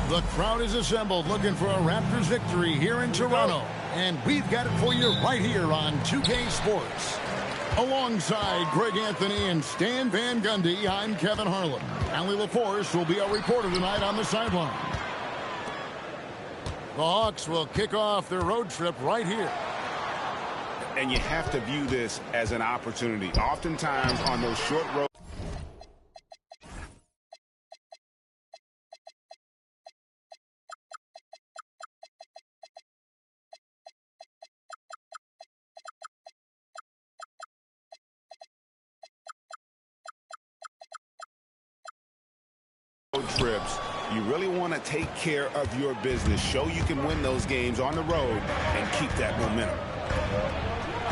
The crowd is assembled looking for a Raptors victory here in Toronto. And we've got it for you right here on 2K Sports. Alongside Greg Anthony and Stan Van Gundy, I'm Kevin Harlan. Allie LaForce will be our reporter tonight on the sideline. The Hawks will kick off their road trip right here. And you have to view this as an opportunity. Oftentimes on those short road trips, you really want to take care of your business. Show you can win those games on the road and keep that momentum.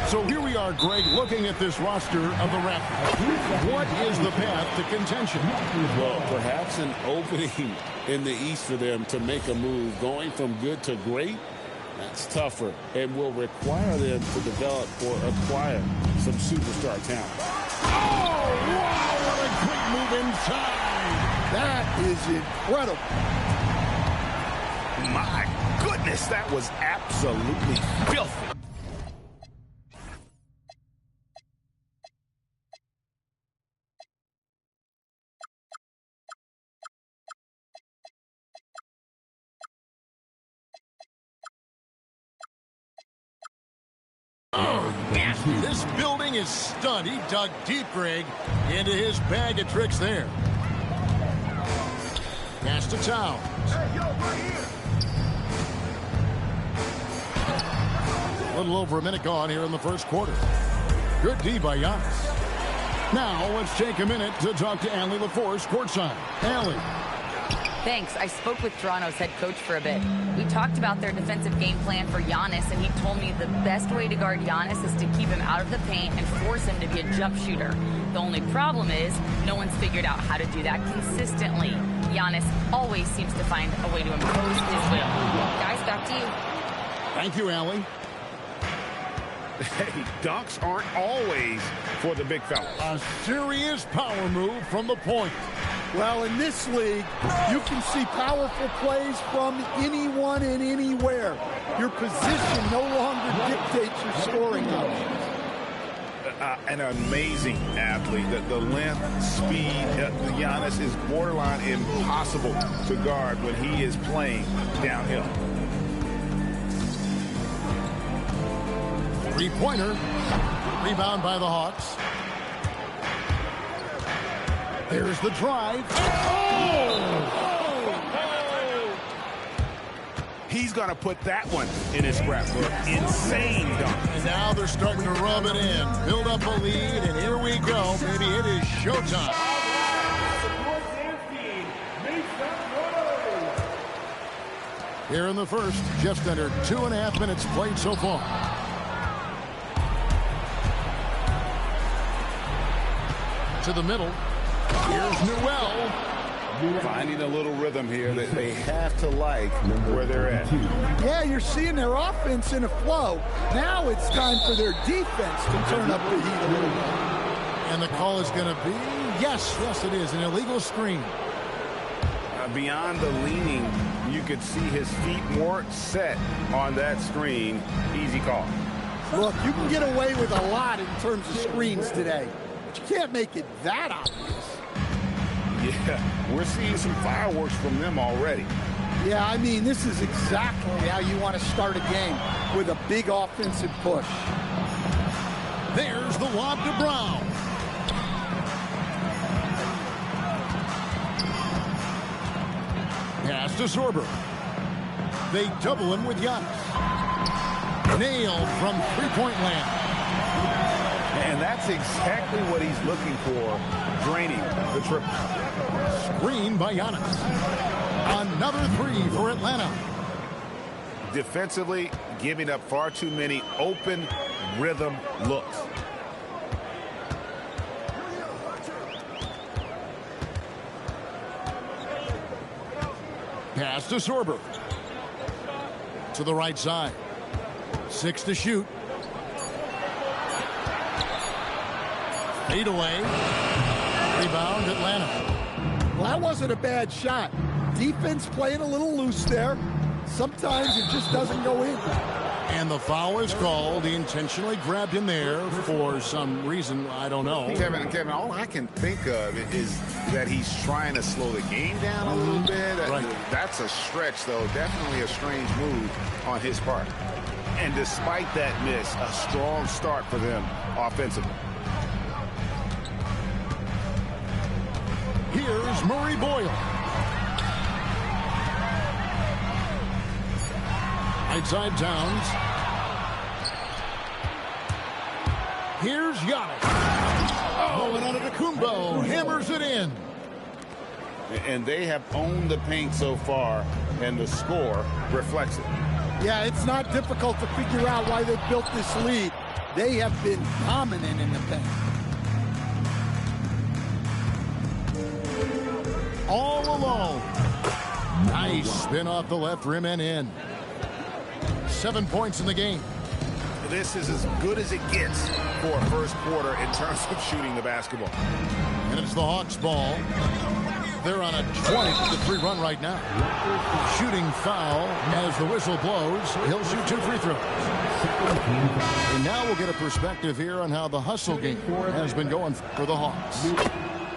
So here we are, Greg, looking at this roster of the Raptors. What is the path to contention? Well, perhaps an opening in the East for them to make a move. Going from good to great, that's tougher and will require them to develop or acquire some superstar talent. Oh, wow, what a great move inside. That is incredible. My goodness, that was absolutely filthy. This building is stunned. He dug deep, Greg, into his bag of tricks there. Pass to Towns. A little over a minute gone here in the first quarter. Good D by Giannis. Now let's take a minute to talk to Allie LaForce courtside. Allie. Thanks. I spoke with Toronto's head coach for a bit. We talked about their defensive game plan for Giannis, and he told me the best way to guard Giannis is to keep him out of the paint and force him to be a jump shooter. The only problem is no one's figured out how to do that consistently. Giannis always seems to find a way to impose his will. Guys, back to you. Thank you, Allie. Hey, dunks aren't always for the big fella. A serious power move from the point. Well, in this league, you can see powerful plays from anyone and anywhere. Your position no longer dictates your scoring options. An amazing athlete. The length, speed, Giannis is borderline impossible to guard when he is playing downhill. Three-pointer. Rebound by the Hawks. There's the drive. He's going to put that one in his scrapbook. Insane dunk. And now they're starting to rub it in. Build up a lead, and here we go. Maybe it is showtime. Here in the first, just under 2.5 minutes played so far. To the middle. Here's Newell. Finding a little rhythm here that they have to like where they're at. Yeah, you're seeing their offense in a flow. Now it's time for their defense to turn up the heat a little bit. And the call is going to be, yes, it is, an illegal screen. Beyond the leaning, you could see his feet more set on that screen. Easy call. Look, you can get away with a lot in terms of screens today. But you can't make it that obvious. Yeah, we're seeing some fireworks from them already. Yeah, I mean, this is exactly how you want to start a game, with a big offensive push. There's the lob to Brown. Pass to Sorber. They double him with Giannis. Nailed from three-point land. And that's exactly what he's looking for, draining the triple. Screen by Giannis. Another three for Atlanta. Defensively, giving up far too many open rhythm looks. Pass to Sorber. To the right side. 6 to shoot. Fade away. Rebound Atlanta. Well, that wasn't a bad shot. defense playing a little loose there. Sometimes it just doesn't go in. And the foul is called. He intentionally grabbed him there for some reason. I don't know. Kevin, all I can think of is that he's trying to slow the game down a little bit. Right. That's a stretch, though. Definitely a strange move on his part. And despite that miss, a strong start for them offensively. Here's Murray Boyle. Outside Towns. Here's Giannis. Oh, and Antetokounmpo hammers it in. And they have owned the paint so far, and the score reflects it. Yeah, it's not difficult to figure out why they built this lead. They have been dominant in the paint. All alone. Nice spin off the left rim and in. 7 points in the game. This is as good as it gets for a first quarter in terms of shooting the basketball. And it's the Hawks ball. They're on a 20-3 run right now. Shooting foul as the whistle blows. He'll shoot 2 free throws. And now we'll get a perspective here on how the hustle game has been going for the Hawks.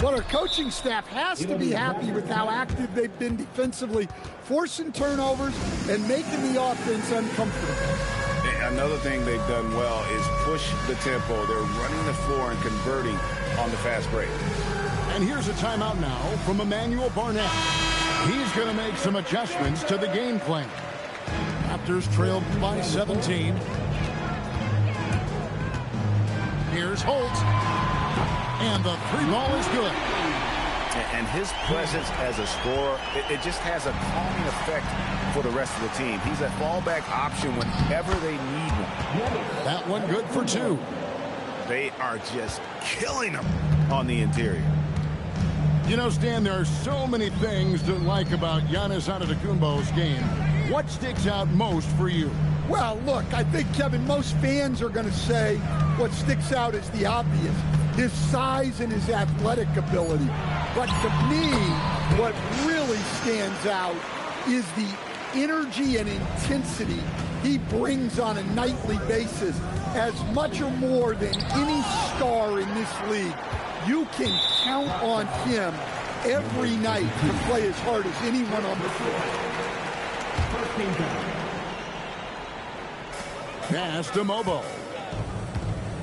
Well, our coaching staff has to be happy with how active they've been defensively, forcing turnovers and making the offense uncomfortable. Another thing they've done well is push the tempo. They're running the floor and converting on the fast break. And here's a timeout now from Emmanuel Barnett. He's going to make some adjustments to the game plan. Raptors trailed by 17. Here's Holt. And the three ball is good. And his presence as a scorer, it just has a calming effect for the rest of the team. He's a fallback option whenever they need one. That one good for 2. They are just killing them on the interior. You know, Stan, there are so many things to like about Giannis Antetokounmpo's game. What sticks out most for you? Well, look, I think, Kevin, most fans are going to say what sticks out is the obvious. His size and his athletic ability. But to me, what really stands out is the energy and intensity he brings on a nightly basis. As much or more than any star in this league, you can count on him every night to play as hard as anyone on the floor. Pass to Mobo.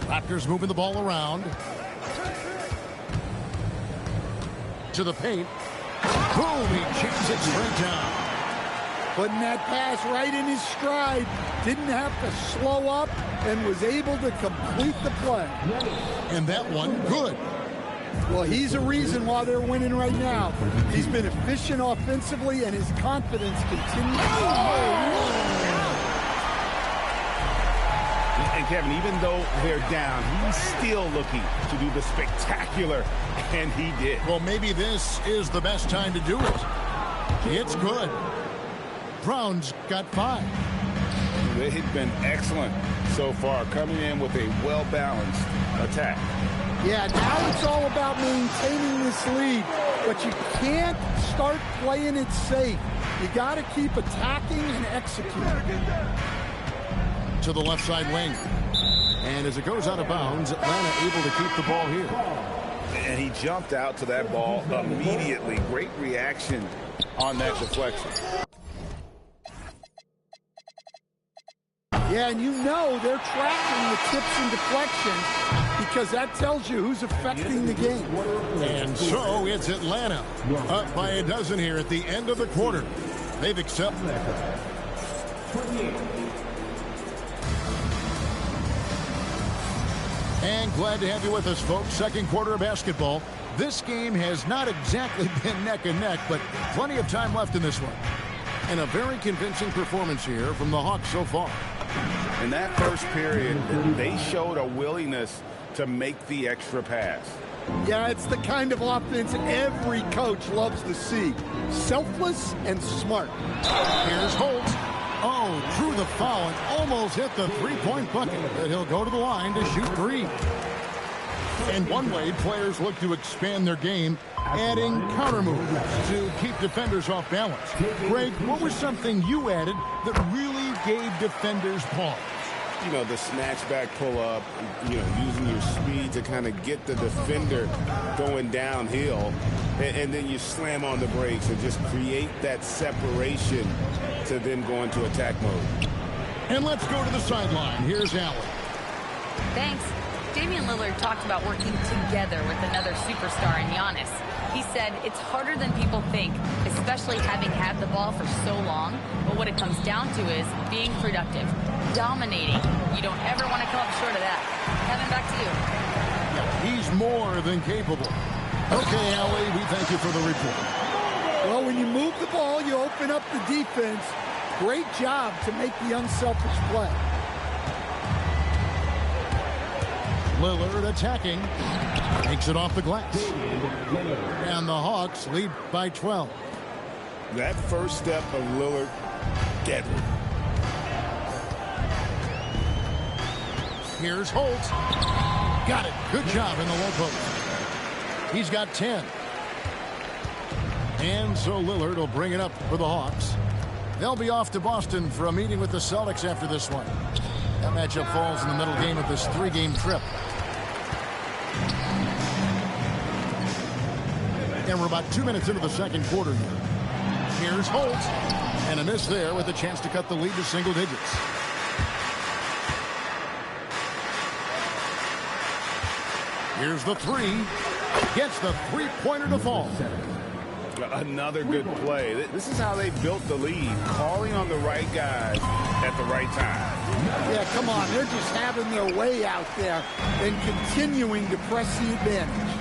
Raptors moving the ball around. To the paint. Boom, he chips it straight down. Putting that pass right in his stride. Didn't have to slow up and was able to complete the play. And that one good. Well, he's a reason why they're winning right now. He's been efficient offensively and his confidence continues. And Kevin, even though they're down, he's still looking to do the spectacular, and he did. Well, maybe this is the best time to do it. It's good. Brown's got 5. They've been excellent so far, coming in with a well-balanced attack. Yeah, now it's all about maintaining this lead, but you can't start playing it safe. You got to keep attacking and executing. To the left side wing. And as it goes out of bounds, Atlanta able to keep the ball here. And he jumped out to that ball immediately. Great reaction on that deflection. Yeah, and you know they're tracking the tips and deflections because that tells you who's affecting the game. And so it's Atlanta up by a dozen here at the end of the quarter. They've accepted that. And glad to have you with us, folks. Second quarter of basketball. This game has not exactly been neck and neck, but plenty of time left in this one. And a very convincing performance here from the Hawks so far. In that first period, they showed a willingness to make the extra pass. Yeah, it's the kind of offense every coach loves to see. Selfless and smart. Here's Holt. Oh, drew the foul and almost hit the three-point bucket. But he'll go to the line to shoot 3. And one way players look to expand their game, adding counter moves to keep defenders off balance. Greg, what was something you added that really gave defenders pause? You know, the snatch back pull up, you know, using your speed to kind of get the defender going downhill, and then you slam on the brakes and just create that separation to then go into attack mode. And let's go to the sideline. Here's Allen. Thanks. Damian Lillard talked about working together with another superstar in Giannis. He said it's harder than people think, especially having had the ball for so long. But what it comes down to is being productive, dominating. You don't ever want to come up short of that. Kevin, back to you. Yeah, he's more than capable. Okay, Allie, we thank you for the report. Well, when you move the ball, you open up the defense. Great job to make the unselfish play. Lillard attacking. Takes it off the glass. And the Hawks lead by 12. That first step of Lillard, deadly. Here's Holt. Got it. Good job in the low post. He's got 10. And so Lillard will bring it up for the Hawks. They'll be off to Boston for a meeting with the Celtics after this one. That matchup falls in the middle game of this 3-game trip. And we're about 2 minutes into the second quarter here. Here's Holt. And a miss there with a chance to cut the lead to single digits. Here's the three. Gets the three-pointer to fall. Another good play. This is how they built the lead, calling on the right guys at the right time. Yeah, come on. They're just having their way out there and continuing to press the advantage.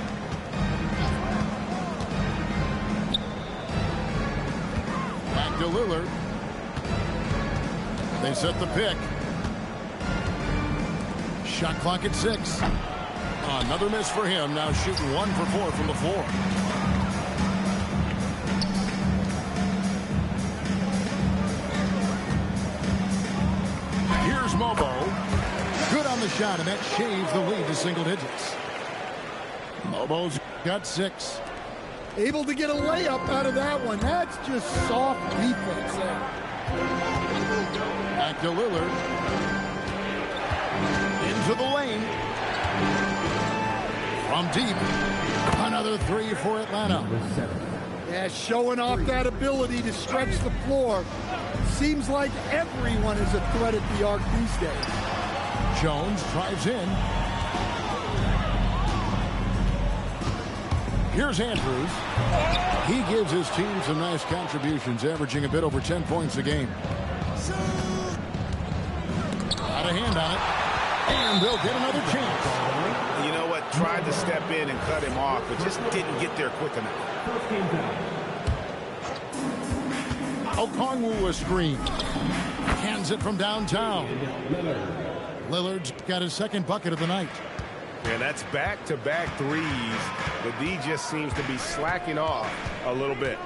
Back to Lillard. They set the pick. Shot clock at 6. Another miss for him. Now shooting 1 for 4 from the floor. Here's Mobo. Good on the shot, and that shaves the lead to single digits. Mobo's got 6. Able to get a layup out of that one. That's just soft defense there. Back to Lillard. Into the lane. From deep. Another 3 for Atlanta. Yeah, showing off that ability to stretch the floor. Seems like everyone is a threat at the arc these days. Jones drives in. Here's Andrews. He gives his team some nice contributions, averaging a bit over 10 points a game. Got a hand on it. And they'll get another chance. You know what? Tried to step in and cut him off, but just didn't get there quick enough. Okongwu a screen. Hands it from downtown. Lillard's got his second bucket of the night. And that's back-to-back threes. The D just seems to be slacking off a little bit.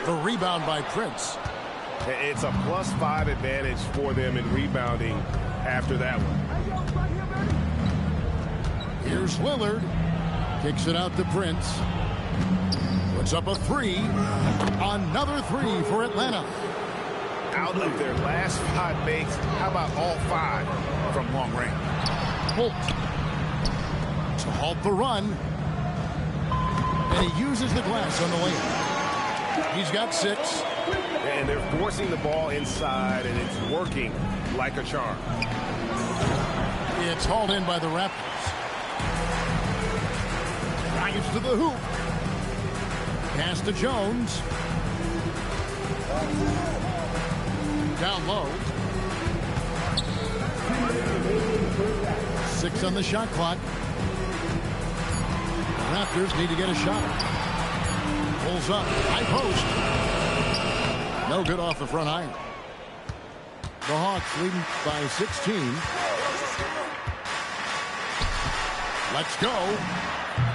The rebound by Prince. It's a +5 advantage for them in rebounding after that one. Here's Lillard. Kicks it out to Prince. Puts up a 3. Another 3 for Atlanta. Out of their last 5 makes, how about all 5 from long range? Holt to halt the run. And he uses the glass on the layup. He's got 6. And they're forcing the ball inside, and it's working like a charm. It's hauled in by the Raptors. Drives to the hoop. Pass to Jones. Down low. 6 on the shot clock. The Raptors need to get a shot. Pulls up. High post. No good off the front iron. The Hawks leading by 16. Let's go.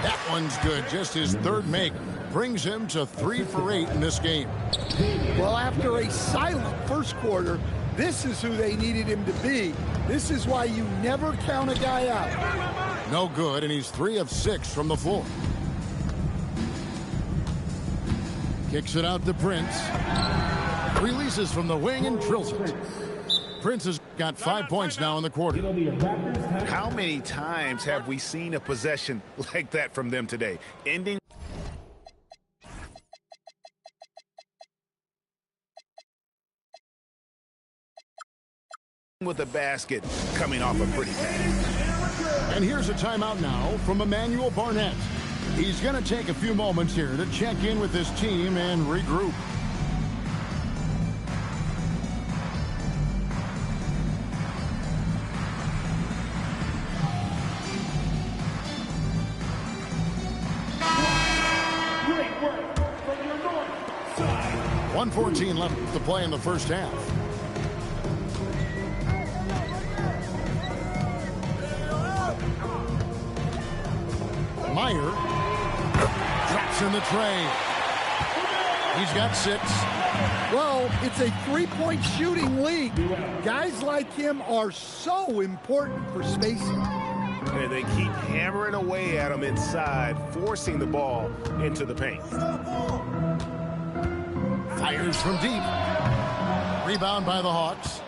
That one's good. Just his third make brings him to 3 for 8 in this game. Well, after a silent first quarter, this is who they needed him to be. This is why you never count a guy out. No good, and he's 3 of 6 from the floor. Kicks it out to Prince. Releases from the wing and drills it. Prince has got 5 points now in the quarter. How many times have we seen a possession like that from them today? Ending with a basket coming off a pretty pass. And here's a timeout now from Emmanuel Barnett. He's going to take a few moments here to check in with his team and regroup. Great work from your north side. 1:14 left to play in the first half. Meyer drops in the tray. He's got 6. Well, it's a three-point shooting league. Guys like him are so important for spacing. And they keep hammering away at him inside, forcing the ball into the paint. Fires from deep. Rebound by the Hawks.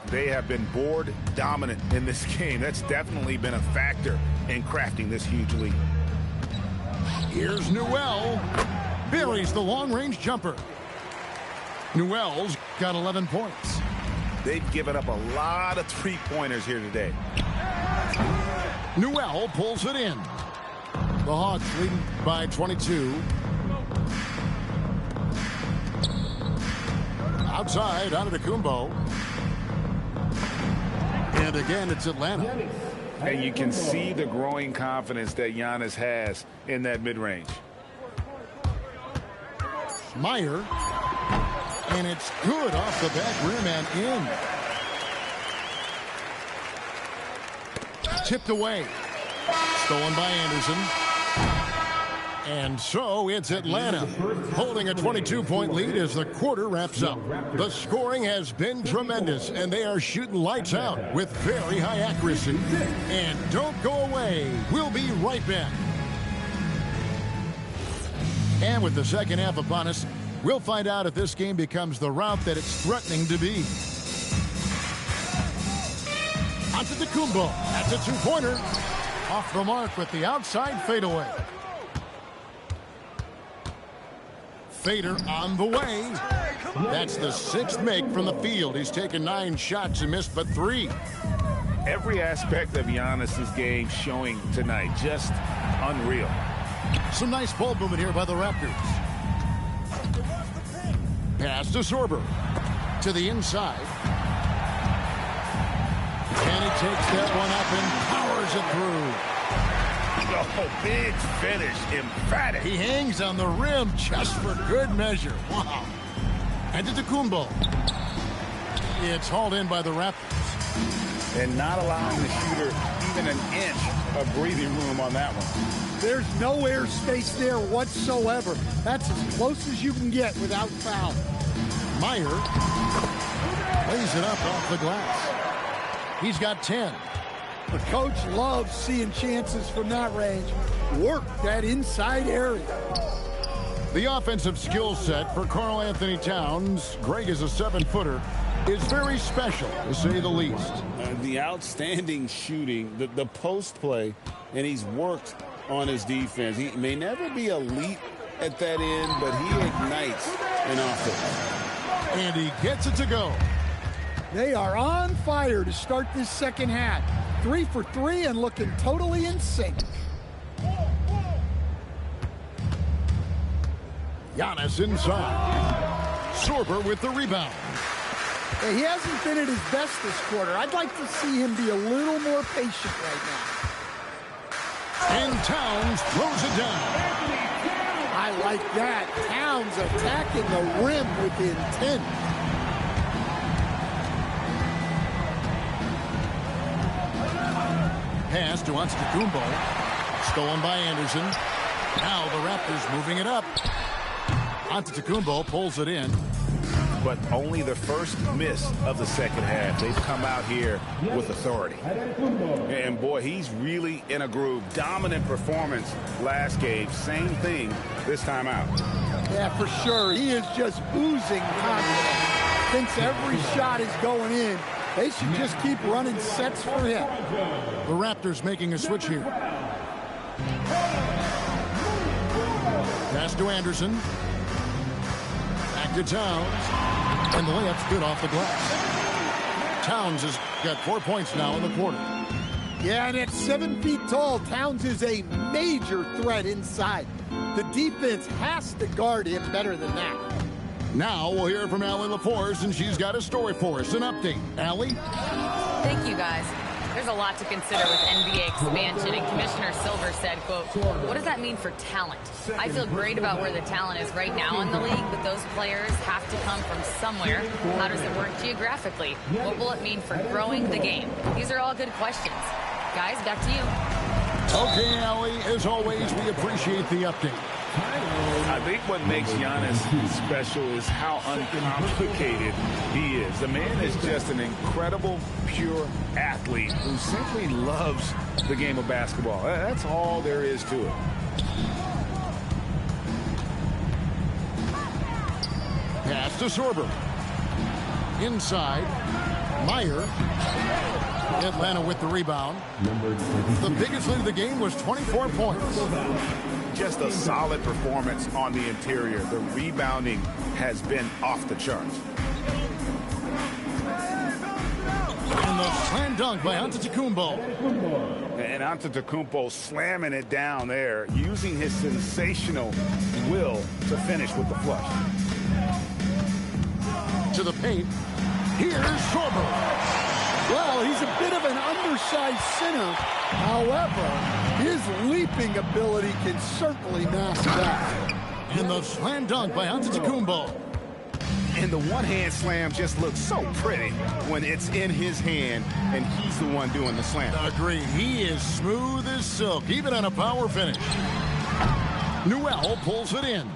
They have been board dominant in this game. That's definitely been a factor in crafting this huge lead. Here's Newell. Buries the long-range jumper. Newell's got 11 points. They've given up a lot of three-pointers here today. Newell pulls it in. The Hawks leading by 22. Outside, Antetokounmpo. And again, it's Atlanta. And you can see the growing confidence that Giannis has in that mid-range. Meyer. And it's good off the back rim and in. Tipped away. Stolen by Anderson. And so it's Atlanta holding a 22-point lead as the quarter wraps up. The scoring has been tremendous, and they are shooting lights out with very high accuracy. And don't go away. We'll be right back. And with the second half upon us, we'll find out if this game becomes the route that it's threatening to be. Antetokounmpo. That's a two-pointer. Off the mark with the outside fadeaway. Fader on the way. That's the 6th make from the field. He's taken 9 shots and missed but 3. Every aspect of Giannis's game showing tonight. Just unreal. Some nice ball movement here by the Raptors. Pass to Sorber. To the inside. And he takes that one up and powers it through. Oh, big finish. Emphatic. He hangs on the rim just for good measure. Wow. Antetokounmpo. It's hauled in by the Raptors. And not allowing the shooter even an inch of breathing room on that one. There's no air space there whatsoever. That's as close as you can get without foul. Meyer lays it up off the glass. He's got 10. The coach loves seeing chances from that range. Work that inside area. The offensive skill set for Karl Anthony Towns, Greg is a 7-footer, is very special, to say the least. The outstanding shooting, the post play, and he's worked on his defense. He may never be elite at that end, but he ignites an offense. And he gets it to go. They are on fire to start this second half. 3 for 3 and looking totally in sync. Giannis inside. Sorber with the rebound. Hey, he hasn't been at his best this quarter. I'd like to see him be a little more patient right now. And Towns throws it down. I like that. Towns attacking the rim with intent. Pass to Antetokounmpo. Stolen by Anderson. Now the Raptors moving it up. Antetokounmpo pulls it in. But only the first miss of the second half. They've come out here with authority. And boy, he's really in a groove. Dominant performance last game. Same thing this time out. Yeah, for sure. He is just oozing confidence. Thinks every shot is going in. They should just keep running sets for him. The Raptors making a switch here. Pass to Anderson. Back to Towns. And the layup's good off the glass. Towns has got 4 points now in the quarter. Yeah, and at 7 feet tall, Towns is a major threat inside. The defense has to guard him better than that. Now we'll hear from Allie LaForce, and she's got a story for us. An update. Allie? Thank you, guys. There's a lot to consider with NBA expansion, and Commissioner Silver said, quote, what does that mean for talent? I feel great about where the talent is right now in the league, but those players have to come from somewhere. How does it work geographically? What will it mean for growing the game? These are all good questions. Guys, back to you. Okay, Allie, as always, we appreciate the update. I think what makes Giannis special is how uncomplicated he is. The man is just an incredible, pure athlete who simply loves the game of basketball. That's all there is to it. Pass to Sorber. Inside. Meyer. Atlanta with the rebound. The biggest lead of the game was 24 points. Just a solid performance on the interior. The rebounding has been off the charts. And the slam dunk by Antetokounmpo. And Antetokounmpo slamming it down there, using his sensational will to finish with the flush. To the paint. Here's Sorber. Well, he's a bit of an undersized center. However, his leaping ability can certainly mask that. And the slam dunk by Antetokounmpo. And the one-hand slam just looks so pretty when it's in his hand and he's the one doing the slam. Agreed. He is smooth as silk, even on a power finish. Newell pulls it in.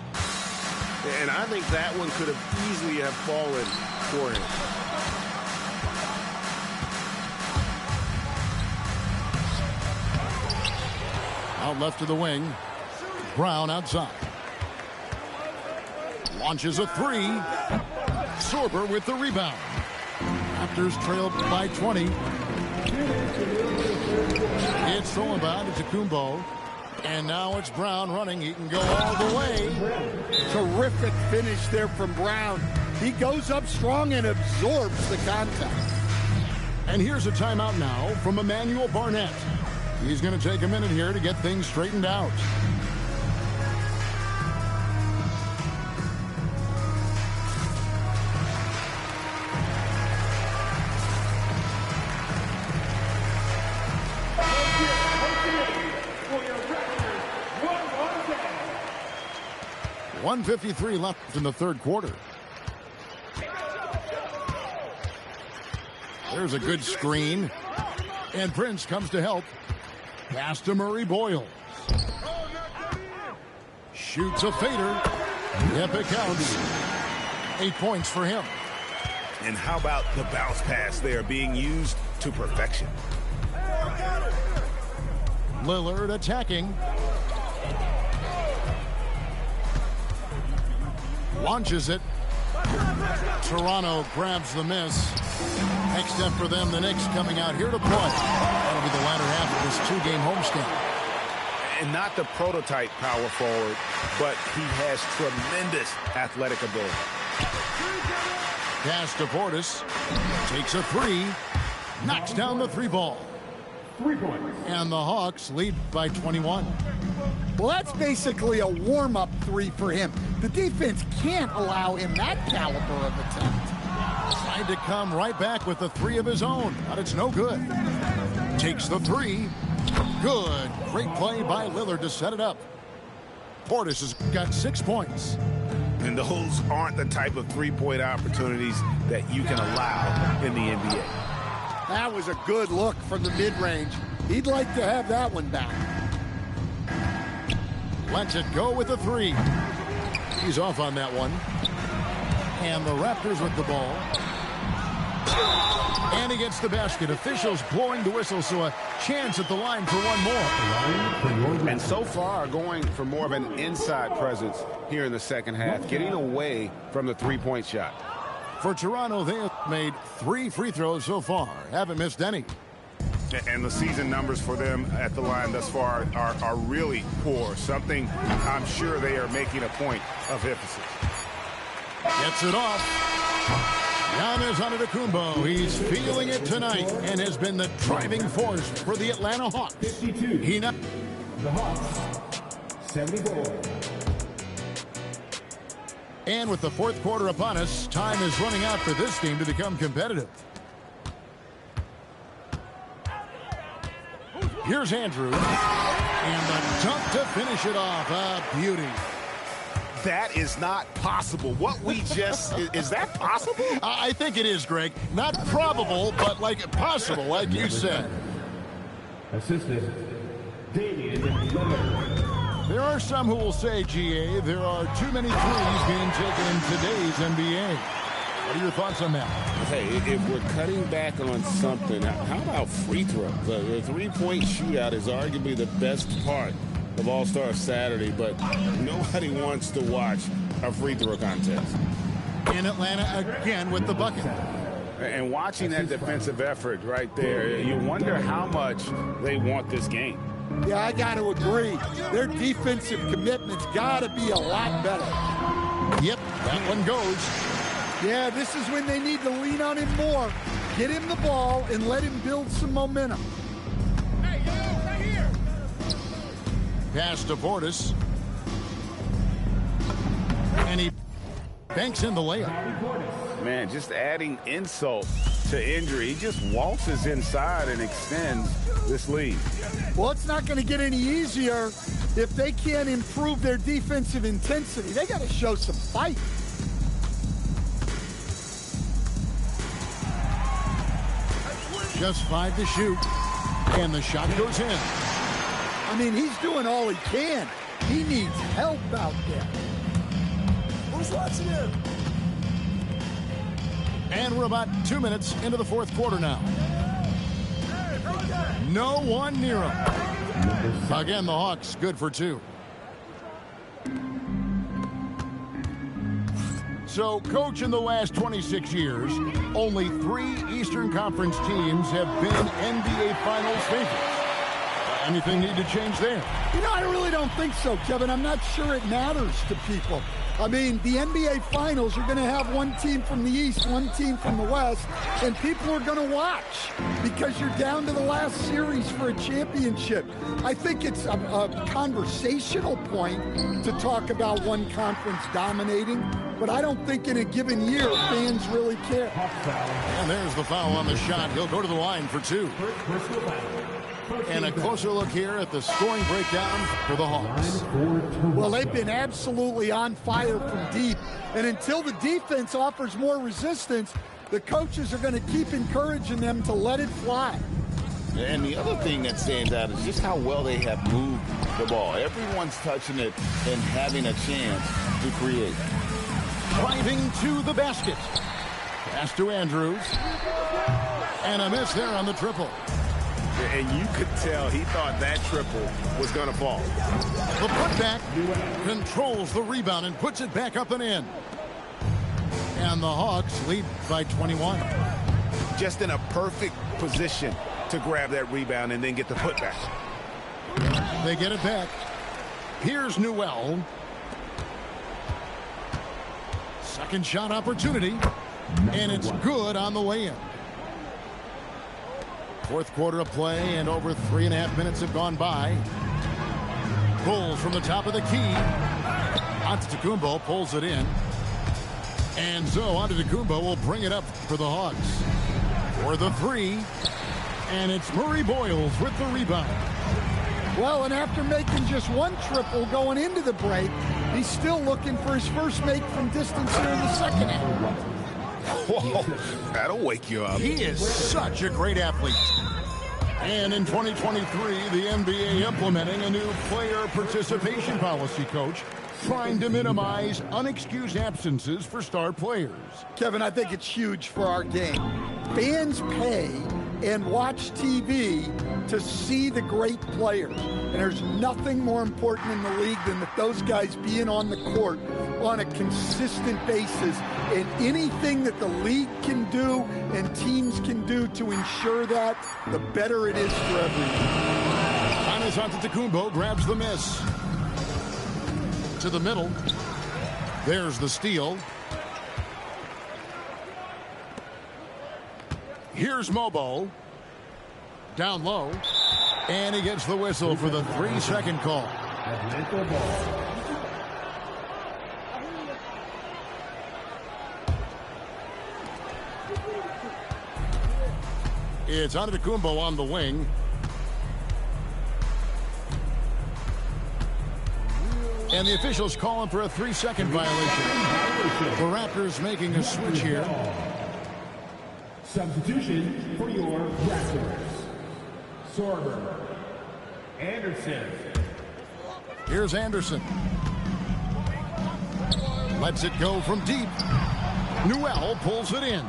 And I think that one could have easily have fallen for him. Out left to the wing. Brown outside. Launches a three. Sorber with the rebound. Raptors trail by 20. It's stolen by Antetokounmpo. And now it's Brown running. He can go all the way. Terrific finish there from Brown. He goes up strong and absorbs the contact. And here's a timeout now from Emmanuel Barnett. He's going to take a minute here to get things straightened out. .153 left in the third quarter. There's a good screen. And Prince comes to help. Pass to Murray Boyle. Shoots a fader. Yep, it counts. 8 points for him. And how about the bounce pass there being used to perfection? Lillard attacking. Launches it. Toronto grabs the miss. Next step for them, the Knicks coming out here to play. That'll be the latter half of this two-game homestand. And not the prototype power forward, but he has tremendous athletic ability. Pass to Portis. Takes a three. Knocks down the three ball. 3 points. And the Hawks lead by 21. Well, that's basically a warm-up three for him. The defense can't allow him that caliber of attempt. Tried to come right back with the three of his own, but it's no good. Takes the three. Good. Great play by Lillard to set it up. Portis has got 6 points. And those aren't the type of three-point opportunities that you can allow in the NBA. That was a good look from the mid-range. He'd like to have that one back. lets it go with a 3. He's off on that one. And the Raptors with the ball. And he gets the basket. Officials blowing the whistle, so a chance at the line for one more. And so far, going for more of an inside presence here in the second half, getting away from the three-point shot. For Toronto, they have made 3 free throws so far. Haven't missed any. And the season numbers for them at the line thus far are really poor. Something I'm sure they are making a point of emphasis. Gets it off. Giannis Antetokounmpo. He's feeling it tonight and has been the driving force for the Atlanta Hawks. 52. The Hawks, 74. And with the fourth quarter upon us, time is running out for this team to become competitive. Here's Andrews. And the dunk to finish it off. A beauty. That is not possible. What we just, is that possible? I think it is, Greg. Not probable, but like possible, like you said. Assistant, Damian Lillard. There are some who will say, GA, there are too many threes being taken in today's NBA. What are your thoughts on that? Hey, if we're cutting back on something, how about free throws? The three-point shootout is arguably the best part of All-Star Saturday, but nobody wants to watch a free throw contest. In Atlanta again with the bucket. And watching that defensive effort right there, you wonder how much they want this game. Yeah, I got to agree. Their defensive commitment's got to be a lot better. Yep, that one goes. Yeah, this is when they need to lean on him more. Get him the ball and let him build some momentum. Pass to Portis. And he banks in the layup. Man, just adding insult to injury. He just waltzes inside and extends this lead. Well, it's not going to get any easier if they can't improve their defensive intensity. They got to show some fight. Just 5 to shoot. And the shot goes in. I mean, he's doing all he can. He needs help out there. Who's watching him? And we're about 2 minutes into the fourth quarter now. No one near him. Again, the Hawks good for 2. So, coach, in the last 26 years, only 3 Eastern Conference teams have been NBA Finals favorites. Anything need to change there? You know, I really don't think so, Kevin. I'm not sure it matters to people. I mean, the NBA Finals, you're going to have one team from the East, one team from the West, and people are going to watch because you're down to the last series for a championship. I think it's a conversational point to talk about one conference dominating, but I don't think in a given year fans really care. And there's the foul on the shot. He'll go to the line for 2. And a closer look here at the scoring breakdown for the Hawks. Well, they've been absolutely on fire from deep. And until the defense offers more resistance, the coaches are going to keep encouraging them to let it fly. And the other thing that stands out is just how well they have moved the ball. Everyone's touching it and having a chance to create. Driving to the basket. Pass to Andrews. And a miss there on the triple. And you could tell he thought that triple was going to fall. The putback controls the rebound and puts it back up and in. And the Hawks lead by 21. Just in a perfect position to grab that rebound and then get the putback. They get it back. Here's Newell. Second shot opportunity. And it's good on the way in. Fourth quarter of play, and over 3.5 minutes have gone by. Bulls from the top of the key. Antetokounmpo pulls it in. And so Antetokounmpo will bring it up for the Hawks. For the 3. And it's Murray Boyles with the rebound. Well, and after making just one triple going into the break, he's still looking for his first make from distance here in the second half. Whoa, that'll wake you up. He is such a great athlete. And in 2023, the NBA implementing a new player participation policy, Coach, trying to minimize unexcused absences for star players. Kevin, I think it's huge for our game. Fans pay and watch TV to see the great players. And there's nothing more important in the league than that those guys being on the court on a consistent basis. And anything that the league can do and teams can do to ensure that, the better it is for everyone. Giannis Antetokounmpo grabs the miss. To the middle. There's the steal. Here's Mobo. Down low. And he gets the whistle for the 3-second call. It's Antetokounmpo on the wing. And the officials calling for a 3-second violation. The Raptors making a switch here. Substitution for your Raptors. Sorber. Anderson. Here's Anderson. Lets it go from deep. Newell pulls it in.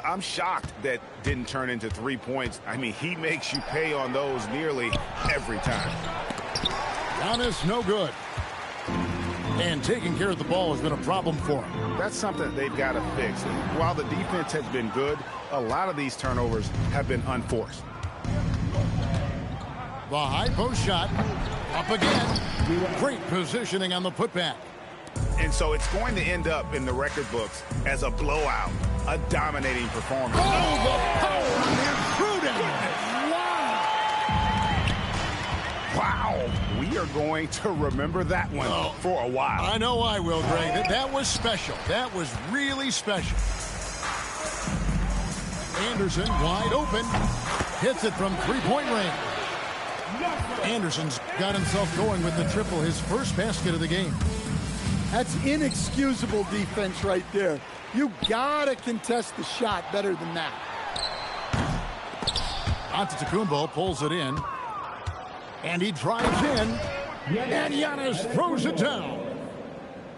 I'm shocked that didn't turn into 3 points. I mean, he makes you pay on those nearly every time. Giannis, no good. And taking care of the ball has been a problem for him. That's something they've got to fix. While the defense has been good, a lot of these turnovers have been unforced. The high post shot. Up again. Great positioning on the putback. And so it's going to end up in the record books as a blowout, a dominating performance. Oh, the power on the intruding. Wow, we are going to remember that one for a while. I know I will, Greg. That was special. That was really special. Anderson wide open. Hits it from three-point range. Anderson's got himself going with the triple, his first basket of the game. That's inexcusable defense right there. You gotta contest the shot better than that. Antetokounmpo pulls it in. And he drives in. And Giannis throws it down.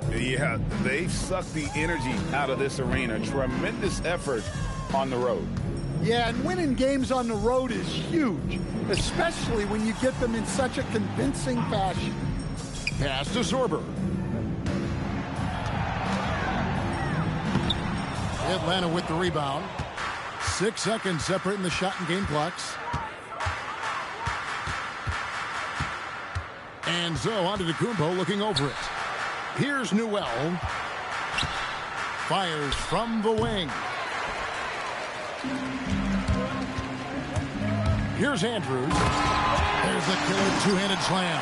Yeah, they've sucked the energy out of this arena. Tremendous effort on the road. Yeah, and winning games on the road is huge, especially when you get them in such a convincing fashion. Pass to Sorber. Atlanta with the rebound. 6 seconds separating the shot and game clocks. And so Antetokounmpo looking over it. Here's Newell. Fires from the wing. Here's Andrews. There's the killer two-handed slam.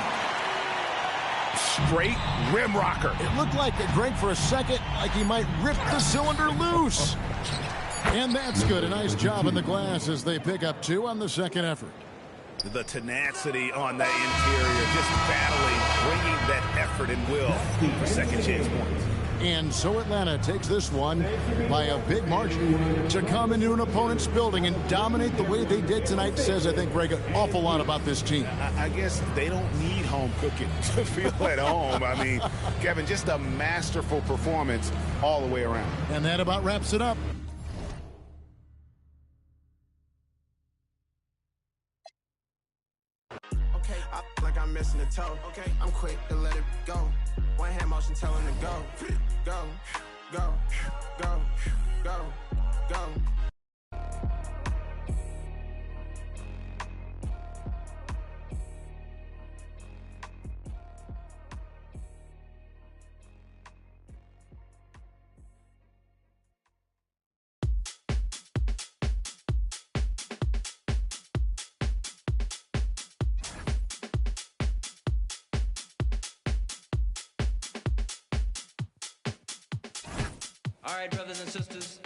Straight rim rocker. It looked like, Greg, for a second, like he might rip the cylinder loose. And that's good. A nice job in the glass as they pick up 2 on the second effort. The tenacity on that interior, just battling, bringing that effort and will for second chance points. And so Atlanta takes this one by a big margin. To come into an opponent's building and dominate the way they did tonight says, I think, Greg, an awful lot about this team. I guess they don't need home cooking to feel at home. I mean, Kevin, just a masterful performance all the way around. And that about wraps it up. Missing the toe. Okay, I'm quick to let it go. One hand motion telling to go. Go, go, go, go, go. All right, brothers and sisters.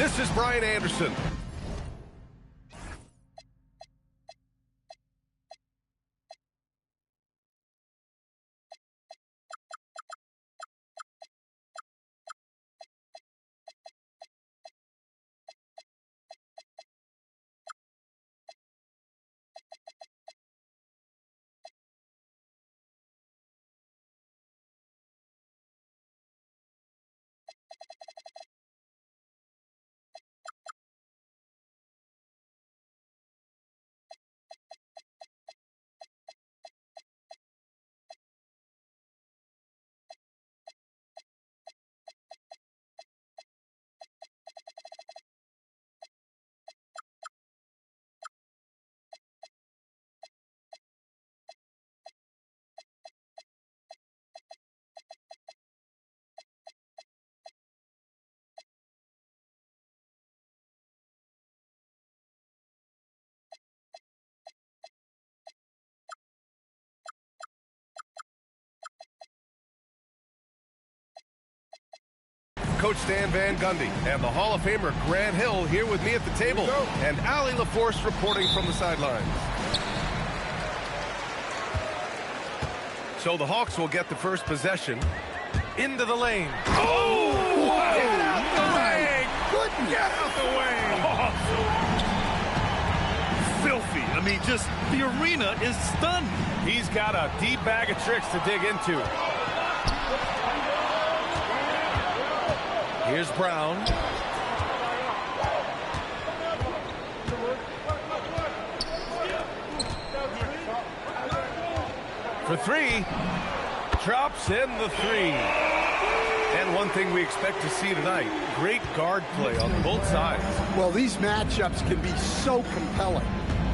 This is Brian Anderson. Coach Stan Van Gundy and the Hall of Famer Grant Hill here with me at the table, and Allie LaForce reporting from the sidelines. So the Hawks will get the first possession into the lane. Oh! Get out the way! Get out the way! Filthy. I mean, just the arena is stunned. He's got a deep bag of tricks to dig into. Here's Brown. For three. Drops in the three. And one thing we expect to see tonight, great guard play on both sides. Well, these matchups can be so compelling.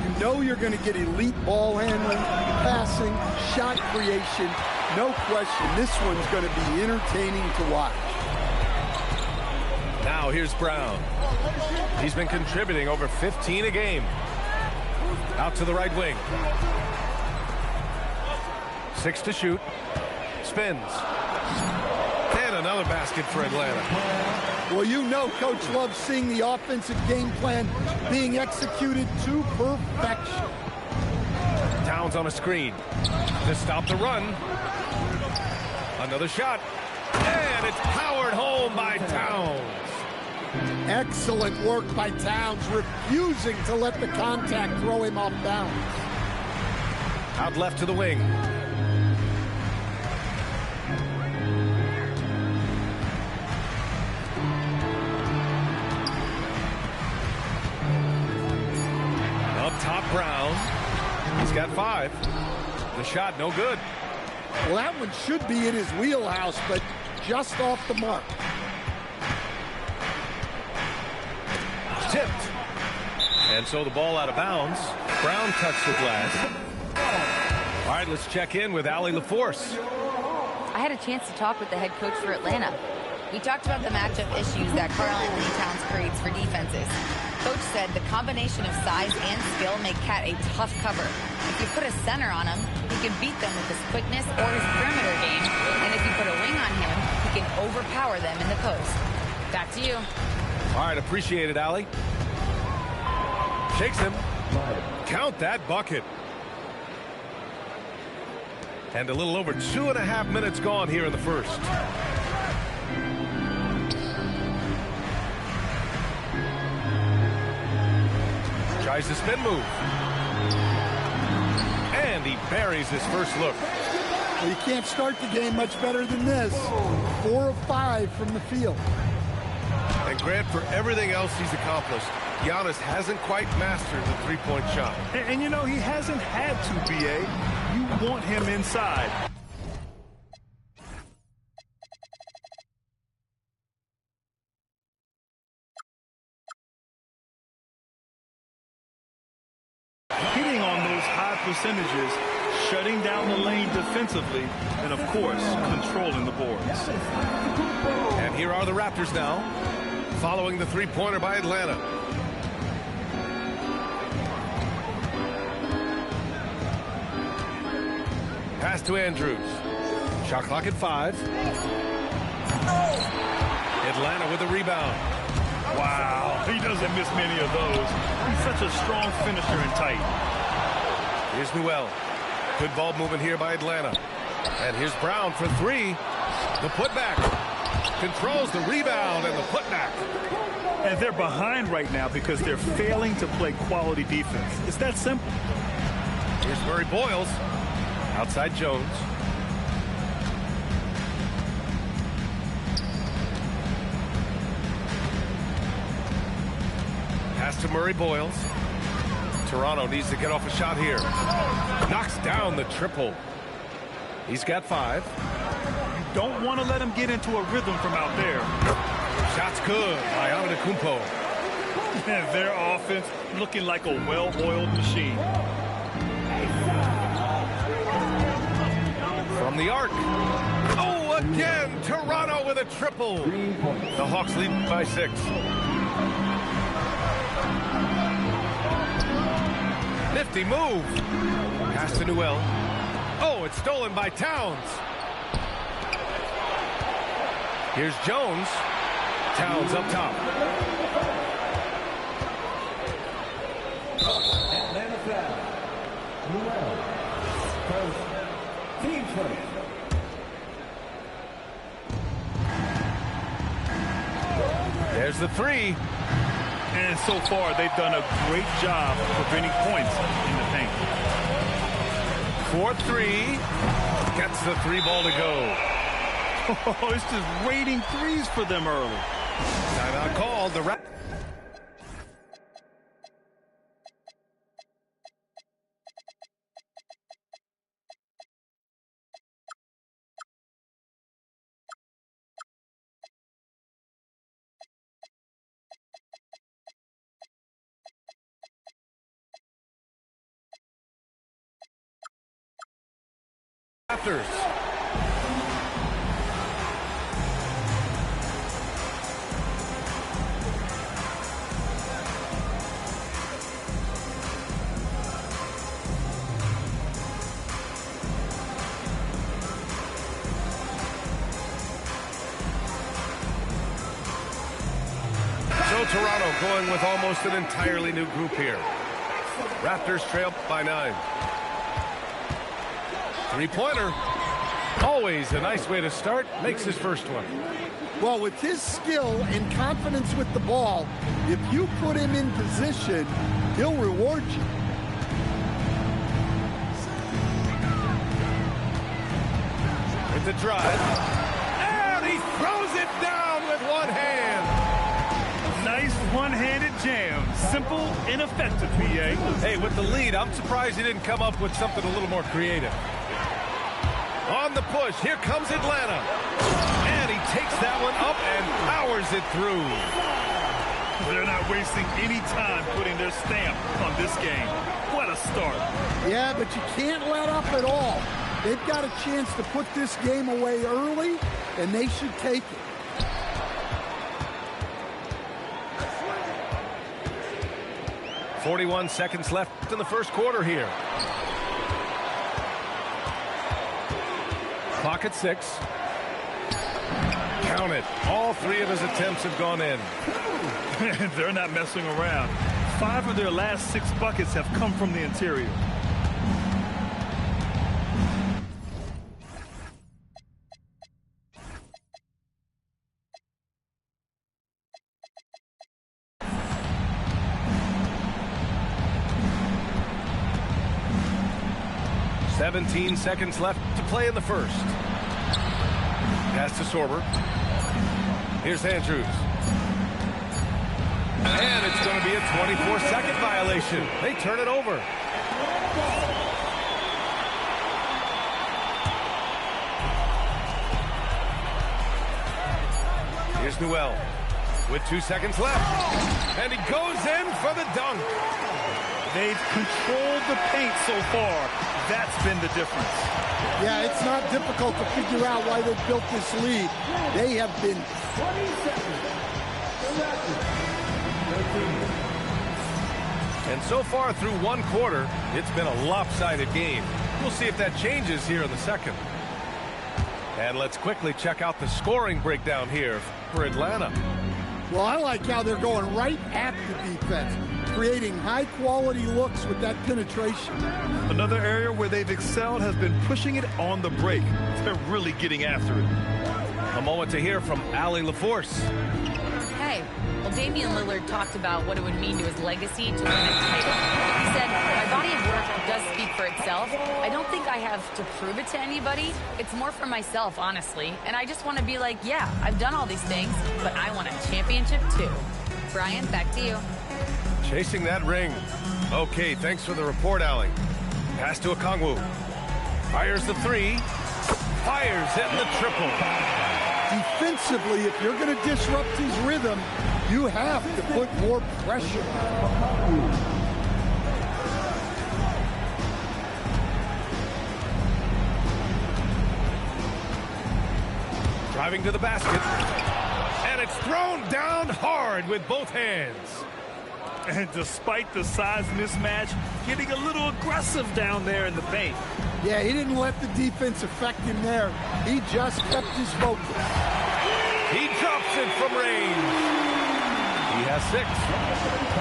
You know you're going to get elite ball handling, passing, shot creation. No question, this one's going to be entertaining to watch. Now here's Brown. He's been contributing over 15 a game. Out to the right wing. 6 to shoot. Spins. And another basket for Atlanta. Well, you know Coach loves seeing the offensive game plan being executed to perfection. Towns on a screen to stop the run. Another shot. And it's powered home by Towns. Excellent work by Towns, refusing to let the contact throw him off balance. Out left to the wing. Up top, Brown. He's got 5. The shot, no good. Well, that one should be in his wheelhouse, but just off the mark. Tipped. And so the ball out of bounds. Brown touched the glass. All right, let's check in with Allie LaForce. I had a chance to talk with the head coach for Atlanta. We talked about the matchup issues that Karl-Anthony Towns creates for defenses. Coach said the combination of size and skill make Cat a tough cover. If you put a center on him, he can beat them with his quickness or his perimeter game. And if you put a wing on him, he can overpower them in the post. Back to you. All right, appreciate it, Allie. Shakes him. Count that bucket. And a little over 2.5 minutes gone here in the first. Tries the spin move. And he buries his first look. Well, you can't start the game much better than this. 4 of 5 from the field. And Grant, for everything else he's accomplished, Giannis hasn't quite mastered the three-point shot. And you know, he hasn't had to, B.A. You want him inside. Hitting on those high percentages, shutting down the lane defensively, and of course, controlling the boards. And here are the Raptors now, following the three-pointer by Atlanta. Pass to Andrews. Shot clock at 5. Atlanta with a rebound. Wow, he doesn't miss many of those. He's such a strong finisher and tight. Here's Newell. Good ball movement here by Atlanta. And here's Brown for three. The putback. Controls the rebound and the putback. And they're behind right now because they're failing to play quality defense. It's that simple. Here's Murray Boyles. Outside Jones. Pass to Murray Boyles. Toronto needs to get off a shot here. Knocks down the triple. He's got 5. You don't want to let him get into a rhythm from out there. Shot's good by Antetokounmpo. And their offense looking like a well-oiled machine. From the arc. Oh, again, Toronto with a triple. The Hawks lead by 6. Nifty move. Pass to Newell. Oh, it's stolen by Towns. Here's Jones. Towns up top. Atlanta foul. Newell. First. Team first. There's the 3. And so far, they've done a great job of preventing points in the paint. 4-3. Gets the 3 ball to go. Oh, it's just raining threes for them early. Timeout called. The Raptors. So Toronto going with almost an entirely new group here. Raptors trail by 9. 3-pointer. Always a nice way to start. Makes his first one. Well, with his skill and confidence with the ball, if you put him in position, he'll reward you. With the drive. And he throws it down with one hand. Nice one-handed jam. Simple and effective, PA. Hey, with the lead, I'm surprised he didn't come up with something a little more creative. On the push, here comes Atlanta. And he takes that one up and powers it through. They're not wasting any time putting their stamp on this game. What a start. Yeah, but you can't let up at all. They've got a chance to put this game away early, and they should take it. .41 seconds left in the first quarter here. Clock at 6. Count it. All 3 of his attempts have gone in. They're not messing around. 5 of their last 6 buckets have come from the interior. .17 seconds left to play in the first. Pass to Sorber. Here's Andrews. And it's going to be a 24-second violation. They turn it over. Here's Newell with 2 seconds left. And he goes in for the dunk. They've controlled the paint so far. That's been the difference. Yeah, it's not difficult to figure out why they've built this lead. They have been 20 seconds. And so far through one quarter, it's been a lopsided game. We'll see if that changes here in the second. And let's quickly check out the scoring breakdown here for Atlanta. Well, I like how they're going right at the defense, creating high-quality looks with that penetration. Another area where they've excelled has been pushing it on the break. They're really getting after it. A moment to hear from Allie LaForce. Hey, well, Damian Lillard talked about what it would mean to his legacy to win a title. He said, my body of work does speak for itself. I don't think I have to prove it to anybody. It's more for myself, honestly. And I just want to be like, yeah, I've done all these things, but I want a championship too. Brian, back to you. Chasing that ring. Okay, thanks for the report, Allie. Pass to Okongwu. Fires the three. Fires it in the triple. Defensively, if you're going to disrupt his rhythm, you have to put more pressure on him. Driving to the basket. And it's thrown down hard with both hands. And despite the size mismatch, getting a little aggressive down there in the paint. Yeah, he didn't let the defense affect him there. He just kept his focus. He drops it from range. He has 6.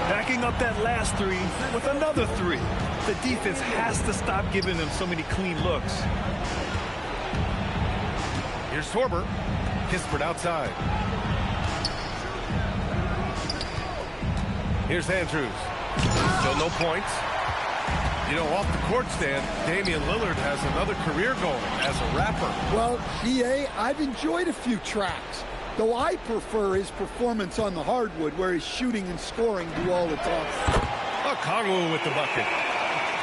Backing up that last three with another 3. The defense has to stop giving them so many clean looks. Here's Sorber. Kispert outside. Here's Andrews. Still no points. You know, off the court stand, Damian Lillard has another career going as a rapper. Well, GA, I've enjoyed a few tracks, though I prefer his performance on the hardwood where his shooting and scoring do all the talking. Okongwu with the bucket.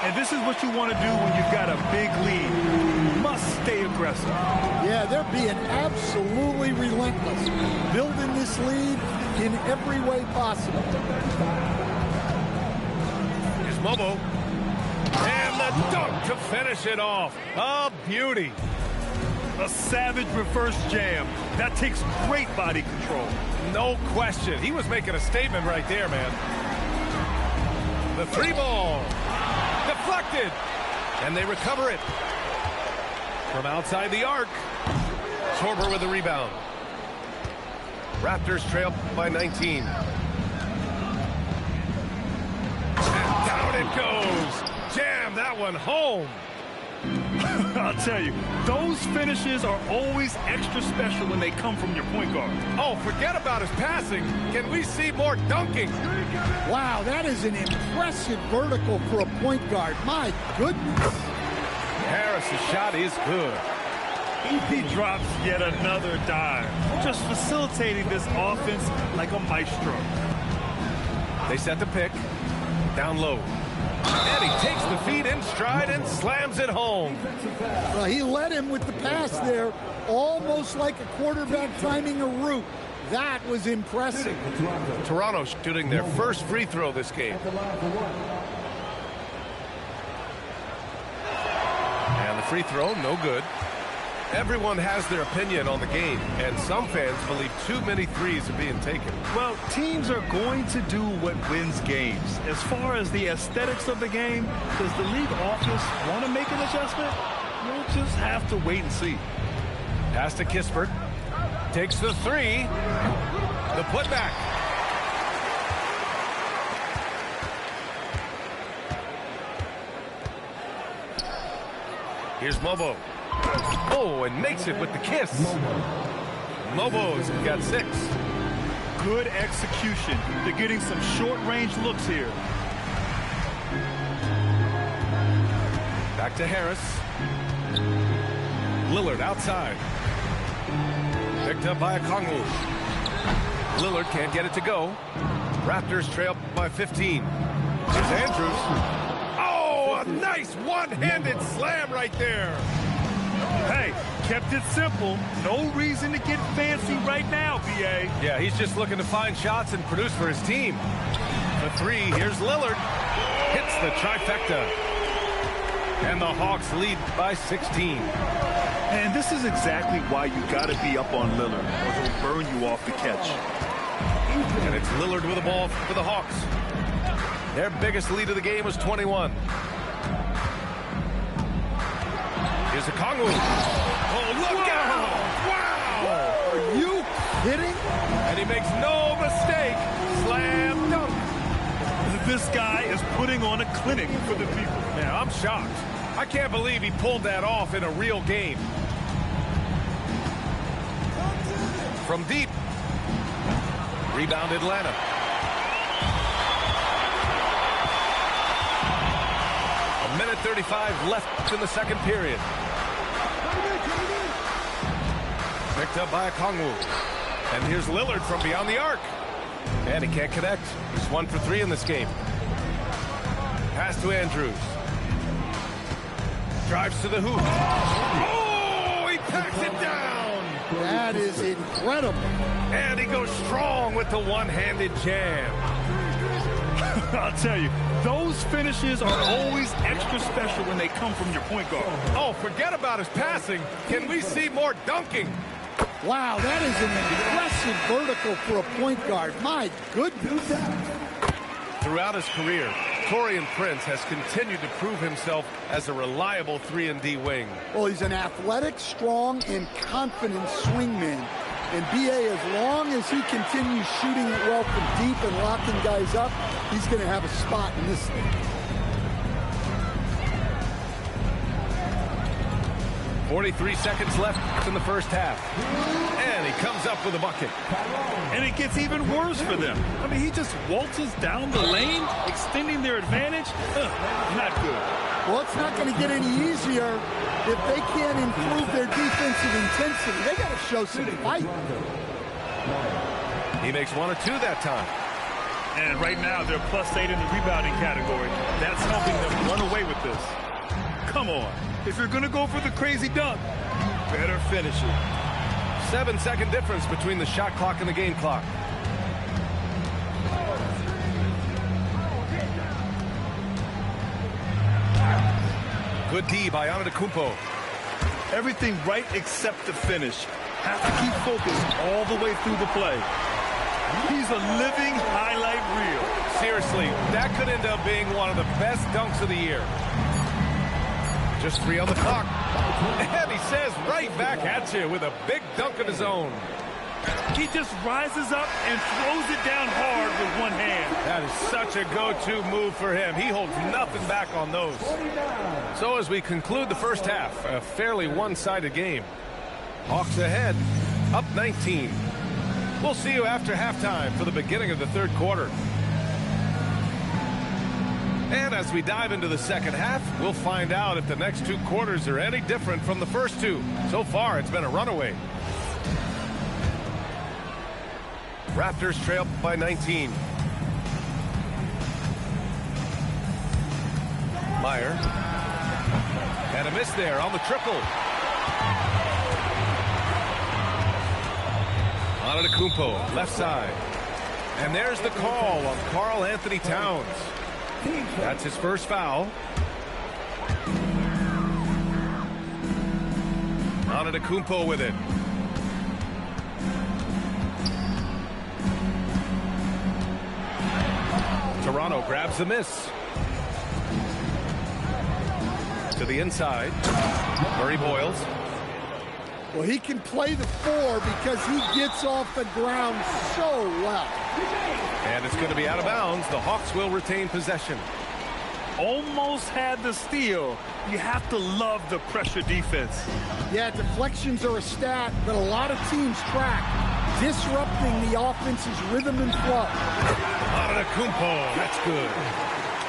And this is what you want to do when you've got a big lead. You must stay aggressive. Yeah, they're being absolutely relentless, building this lead in every way possible. Here's Mobo. And the dunk to finish it off. A beauty. A savage reverse jam. That takes great body control. No question. He was making a statement right there, man. The 3 ball. Deflected. And they recover it. From outside the arc. Sorber with the rebound. Raptors trail by 19. And down it goes. Jam that one home. I'll tell you, those finishes are always extra special when they come from your point guard. Oh, forget about his passing. Can we see more dunking? Wow, that is an impressive vertical for a point guard. My goodness. Harris's shot is good. He drops yet another dive, just facilitating this offense like a maestro. They set the pick. Down low. And he takes the feed in stride and slams it home. Well, he led him with the pass there, almost like a quarterback timing a route. That was impressive. Toronto shooting their first free throw this game. And the free throw, no good. Everyone has their opinion on the game, and some fans believe too many threes are being taken. Well, teams are going to do what wins games. As far as the aesthetics of the game, does the league office want to make an adjustment? We'll just have to wait and see. Pass to Kispert. Takes the 3. The putback. Here's Mobo. Oh, and makes it with the kiss. Mobo's got 6. Good execution. They're getting some short-range looks here. Back to Harris. Lillard outside. Picked up by Okongwu. Lillard can't get it to go. Raptors trail by 15. Here's Andrews. Oh, a nice one-handed slam right there. Hey, kept it simple. No reason to get fancy right now, B.A. Yeah, he's just looking to find shots and produce for his team. The 3, here's Lillard. Hits the trifecta. And the Hawks lead by 16. And this is exactly why you got to be up on Lillard, or he'll burn you off the catch. And it's Lillard with the ball for the Hawks. Their biggest lead of the game was 21. Here's Okongwu. Oh, look out! Wow! Are you kidding? And he makes no mistake. Slam dunk. This guy is putting on a clinic for the people. Man, I'm shocked. I can't believe he pulled that off in a real game. From deep. Rebound Atlanta. A minute 35 left in the second period. Picked up by Okongwu. And here's Lillard from beyond the arc. And he can't connect. He's 1 for 3 in this game. Pass to Andrews. Drives to the hoop. Oh, he packs it down. That is incredible. And he goes strong with the one-handed jam. I'll tell you, those finishes are always extra special when they come from your point guard. Oh, forget about his passing. Can we see more dunking? Wow, that is an impressive vertical for a point guard. My goodness. Throughout his career, Taurean Prince has continued to prove himself as a reliable 3-and-D wing. Well, he's an athletic, strong, and confident swingman. And B.A., as long as he continues shooting it well from deep and locking guys up, he's going to have a spot in this league. 43 seconds left in the first half. And he comes up with a bucket. And it gets even worse for them. I mean, he just waltzes down the lane, extending their advantage. Not good. Well, it's not going to get any easier if they can't improve their defensive intensity. They got to show some fight. He makes 1 or 2 that time. And right now, they're +8 in the rebounding category. That's helping them run away with this. Come on. If you're going to go for the crazy dunk, better finish it. 7-second difference between the shot clock and the game clock. Good D by Antetokounmpo. Everything right except the finish. Have to keep focused all the way through the play. He's a living highlight reel. Seriously, that could end up being one of the best dunks of the year. Just 3 on the clock. And he says right back at you with a big dunk of his own. He just rises up and throws it down hard with one hand. That is such a go-to move for him. He holds nothing back on those. So as we conclude the first half, a fairly one-sided game. Hawks ahead, up 19. We'll see you after halftime for the beginning of the third quarter. And as we dive into the second half, we'll find out if the next 2 quarters are any different from the first 2. So far, it's been a runaway. Raptors trail by 19. Meyer. And a miss there on the triple. Antetokounmpo, left side. And there's the call on Karl Anthony Towns. That's his first foul. Antetokounmpo with it. Toronto grabs the miss. To the inside. Murray Boyles. Well, he can play the 4 because he gets off the ground so well. And it's going to be out of bounds. The Hawks will retain possession. Almost had the steal. You have to love the pressure defense. Yeah, deflections are a stat that a lot of teams track, disrupting the offense's rhythm and flow. Antetokounmpo, that's good.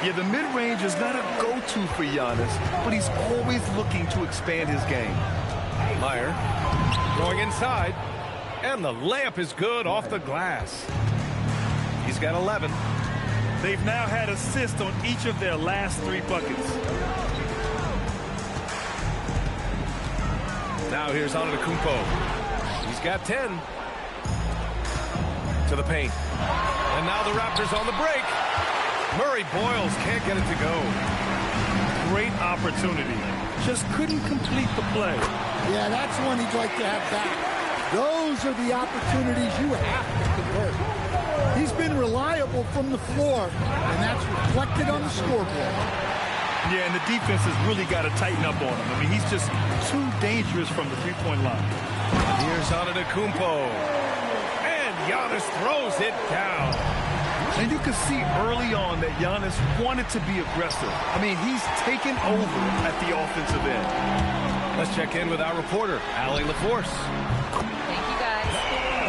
Yeah, the mid-range is not a go-to for Giannis, but he's always looking to expand his game. Meyer going inside, and the layup is good off the glass. He's got 11. They've now had assists on each of their last 3 buckets. Now here's Antetokounmpo. He's got 10. To the paint. And now the Raptors on the break. Murray Boyles can't get it to go. Great opportunity. Just couldn't complete the play. Yeah, that's one he'd like to have back. Those are the opportunities you have to convert. He's been reliable from the floor, and that's reflected on the scoreboard. Yeah, and the defense has really got to tighten up on him. I mean, he's just too dangerous from the three-point line. Here's Antetokounmpo. And Giannis throws it down. And you can see early on that Giannis wanted to be aggressive. I mean, he's taken over at the offensive end. Let's check in with our reporter, Allie LaForce. Thank you, guys.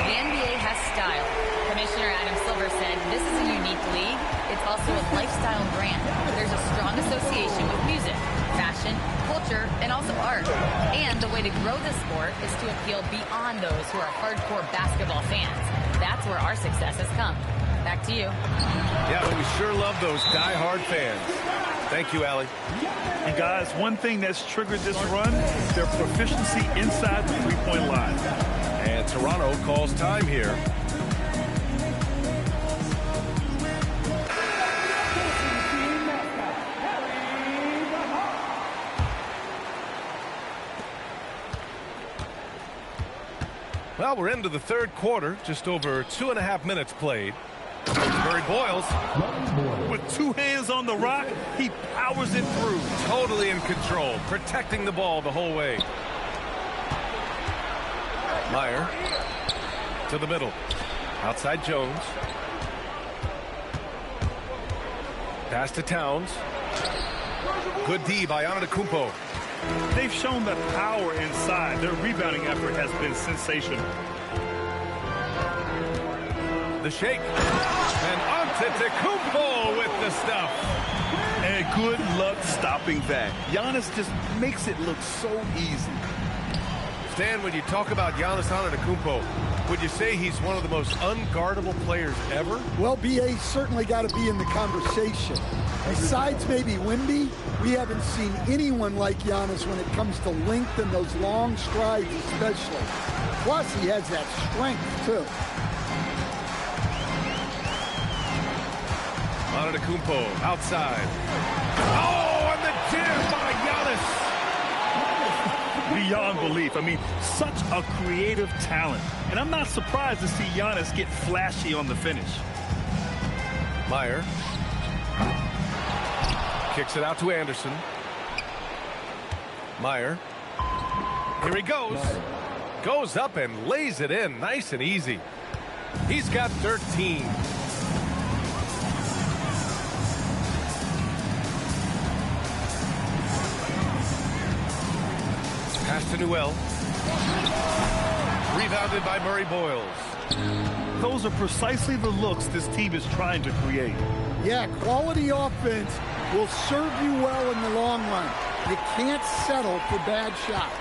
The NBA has style. Commissioner Adam Silver said this is a unique league. It's also a lifestyle brand. There's a strong association with music, fashion, culture, and also art. And the way to grow the sport is to appeal beyond those who are hardcore basketball fans. That's where our success has come. Back to you. Yeah, but we sure love those die-hard fans. Thank you, Allie. And guys, one thing that's triggered this run, their proficiency inside the three-point line. And Toronto calls time here. Well, we're into the third quarter, just over 2.5 minutes played. Murray Boyles. With two hands on the rock, he powers it through. Totally in control, protecting the ball the whole way. Meyer to the middle. Outside Jones. Pass to Towns. Good D by Antetokounmpo. They've shown that power inside. Their rebounding effort has been sensational. The shake. And Antetokounmpo with the stuff. And good luck stopping that. Giannis just makes it look so easy. Stan, when you talk about Giannis Antetokounmpo, would you say he's one of the most unguardable players ever? Well, BA's certainly got to be in the conversation. Besides maybe Wemby, we haven't seen anyone like Giannis when it comes to length and those long strides especially. Plus, he has that strength, too. Antetokounmpo outside. Oh, and the jam by Giannis. Beyond belief. I mean, such a creative talent. And I'm not surprised to see Giannis get flashy on the finish. Meyer. Kicks it out to Anderson. Meyer. Here he goes. Goes up and lays it in nice and easy. He's got 13. Pass to Newell. Rebounded by Murray Boyles. Those are precisely the looks this team is trying to create. Yeah, quality offense will serve you well in the long run. You can't settle for bad shots.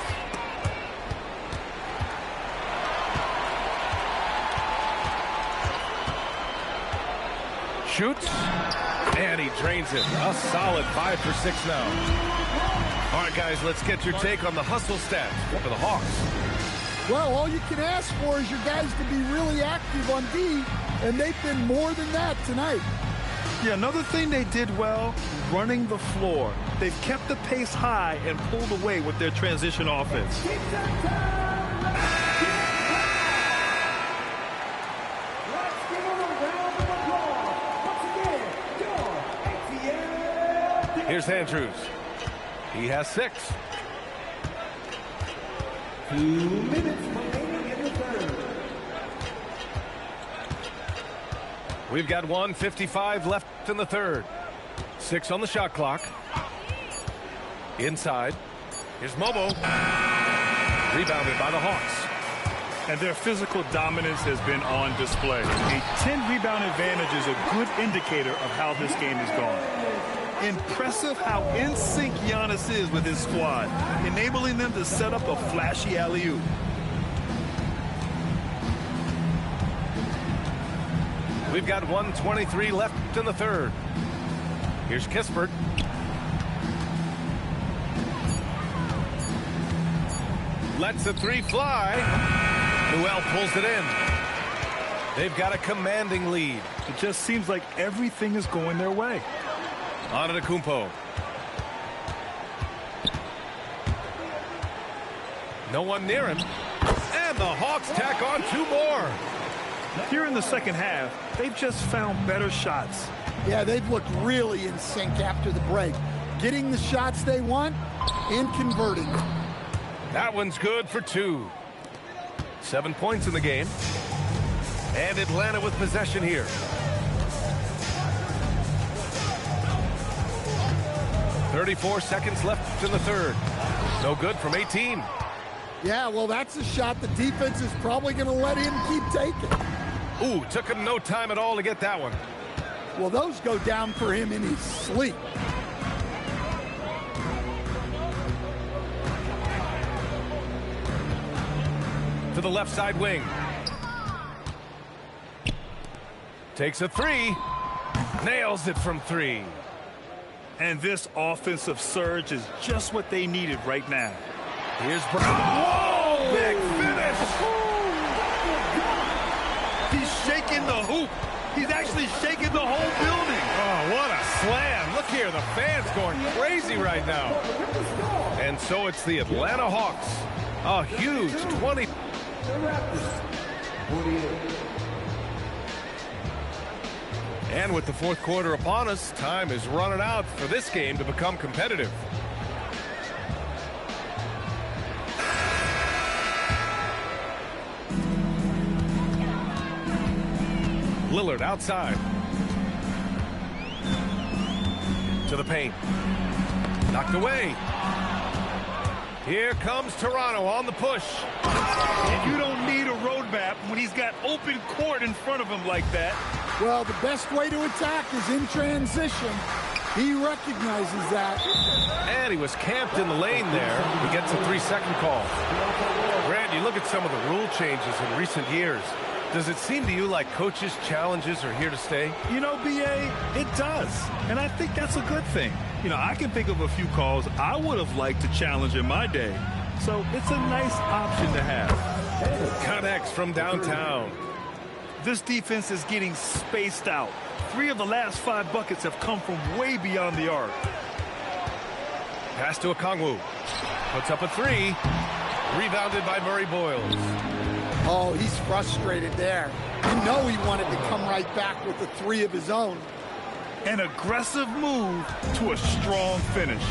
Shoots. And he drains it. A solid 5 for 6 now. All right, guys, let's get your take on the hustle stats for the Hawks. Well, all you can ask for is your guys to be really active on D, and they've been more than that tonight. Yeah, another thing they did well, running the floor. They've kept the pace high and pulled away with their transition offense. Here's Andrews. He has 6. 2 minutes remaining in the third. We've got 1:55 left in the third. 6 on the shot clock. Inside. Here's Mobo. Rebounded by the Hawks. And their physical dominance has been on display. A 10-rebound advantage is a good indicator of how this game is going. Impressive how in sync Giannis is with his squad, enabling them to set up a flashy alley-oop. We've got 1:23 left in the third. Here's Kispert. Lets the 3 fly. Newell pulls it in. They've got a commanding lead. It just seems like everything is going their way. Antetokounmpo. No one near him. And the Hawks tack on 2 more. Here in the second half, they've just found better shots. Yeah, they've looked really in sync after the break. Getting the shots they want and converting them. That one's good for 2. 7 points in the game. And Atlanta with possession here. .34 seconds left in the third. No good from 18. Yeah, well, that's a shot the defense is probably going to let him keep taking. Ooh, took him no time at all to get that one. Well, those go down for him in his sleep. To the left side wing. Takes a three. Nails it from three. And this offensive surge is just what they needed right now. Here's Brown. Whoa! Big finish! He's shaking the hoop. He's actually shaking the whole building. Oh, what a slam. Look here, the fans going crazy right now. And so it's the Atlanta Hawks. A huge 20. And with the fourth quarter upon us, time is running out for this game to become competitive. Lillard outside. To the paint. Knocked away. Here comes Toronto on the push. And you don't need a roadmap when he's got open court in front of him like that. Well, the best way to attack is in transition. He recognizes that. And he was camped in the lane there. He gets a 3-second call. Grant, you look at some of the rule changes in recent years. Does it seem to you like coaches' challenges are here to stay? You know, B.A., it does. And I think that's a good thing. You know, I can think of a few calls I would have liked to challenge in my day. So it's a nice option to have. Connects from downtown. This defense is getting spaced out. 3 of the last 5 buckets have come from way beyond the arc. Pass to Okongwu. Puts up a 3. Rebounded by Murray Boyles. Oh, he's frustrated there. You know he wanted to come right back with a 3 of his own. An aggressive move to a strong finish.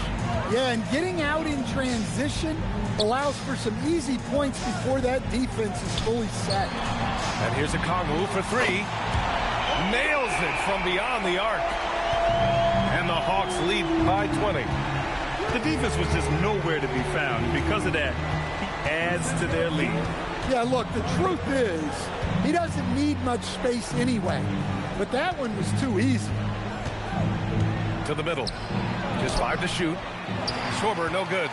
Yeah, and getting out in transition allows for some easy points before that defense is fully set. And here's Okongwu for 3. Nails it from beyond the arc. And the Hawks lead by 20. The defense was just nowhere to be found. And because of that, he adds to their lead. Yeah, look, the truth is, he doesn't need much space anyway. But that one was too easy. To the middle. Just 5 to shoot. Schwarber, no good.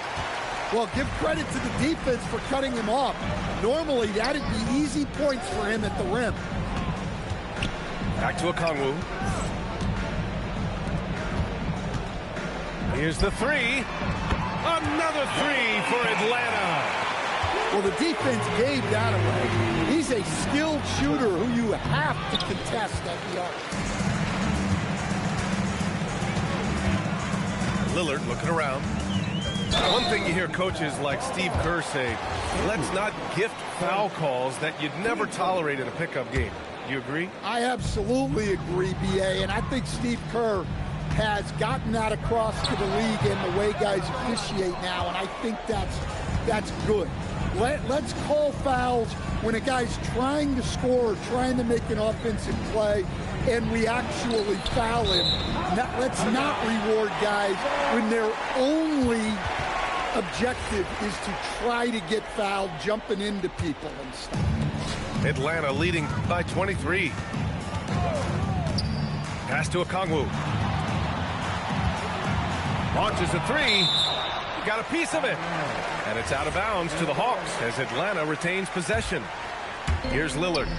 Well, give credit to the defense for cutting him off. Normally, that'd be easy points for him at the rim. Back to Okongwu. Here's the 3. Another 3 for Atlanta. Well, the defense gave that away. He's a skilled shooter who you have to contest at the arc. Lillard looking around. One thing you hear coaches like Steve Kerr say, let's not gift foul calls that you'd never tolerate in a pickup game. You agree? I absolutely agree, B.A., and I think Steve Kerr has gotten that across to the league and the way guys officiate now, and I think that's good. Let's call fouls when a guy's trying to score, trying to make an offensive play, and we actually foul him. Let's not reward guys when their only objective is to try to get fouled, jumping into people and stuff. Atlanta leading by 23. Pass to Okongwu. Launches a 3. Got a piece of it. And it's out of bounds to the Hawks as Atlanta retains possession. Here's Lillard.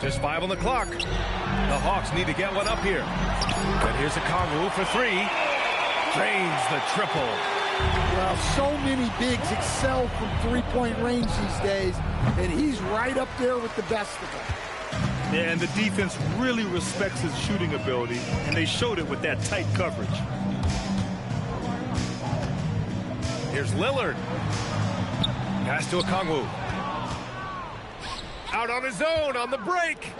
Just 5 on the clock. The Hawks need to get one up here. And here's Okongwu for 3. Drains the triple. Well, so many bigs excel from three-point range these days, and he's right up there with the best of them. Yeah, and the defense really respects his shooting ability, and they showed it with that tight coverage. Here's Lillard. Pass to Okongwu. Out on his own on the break.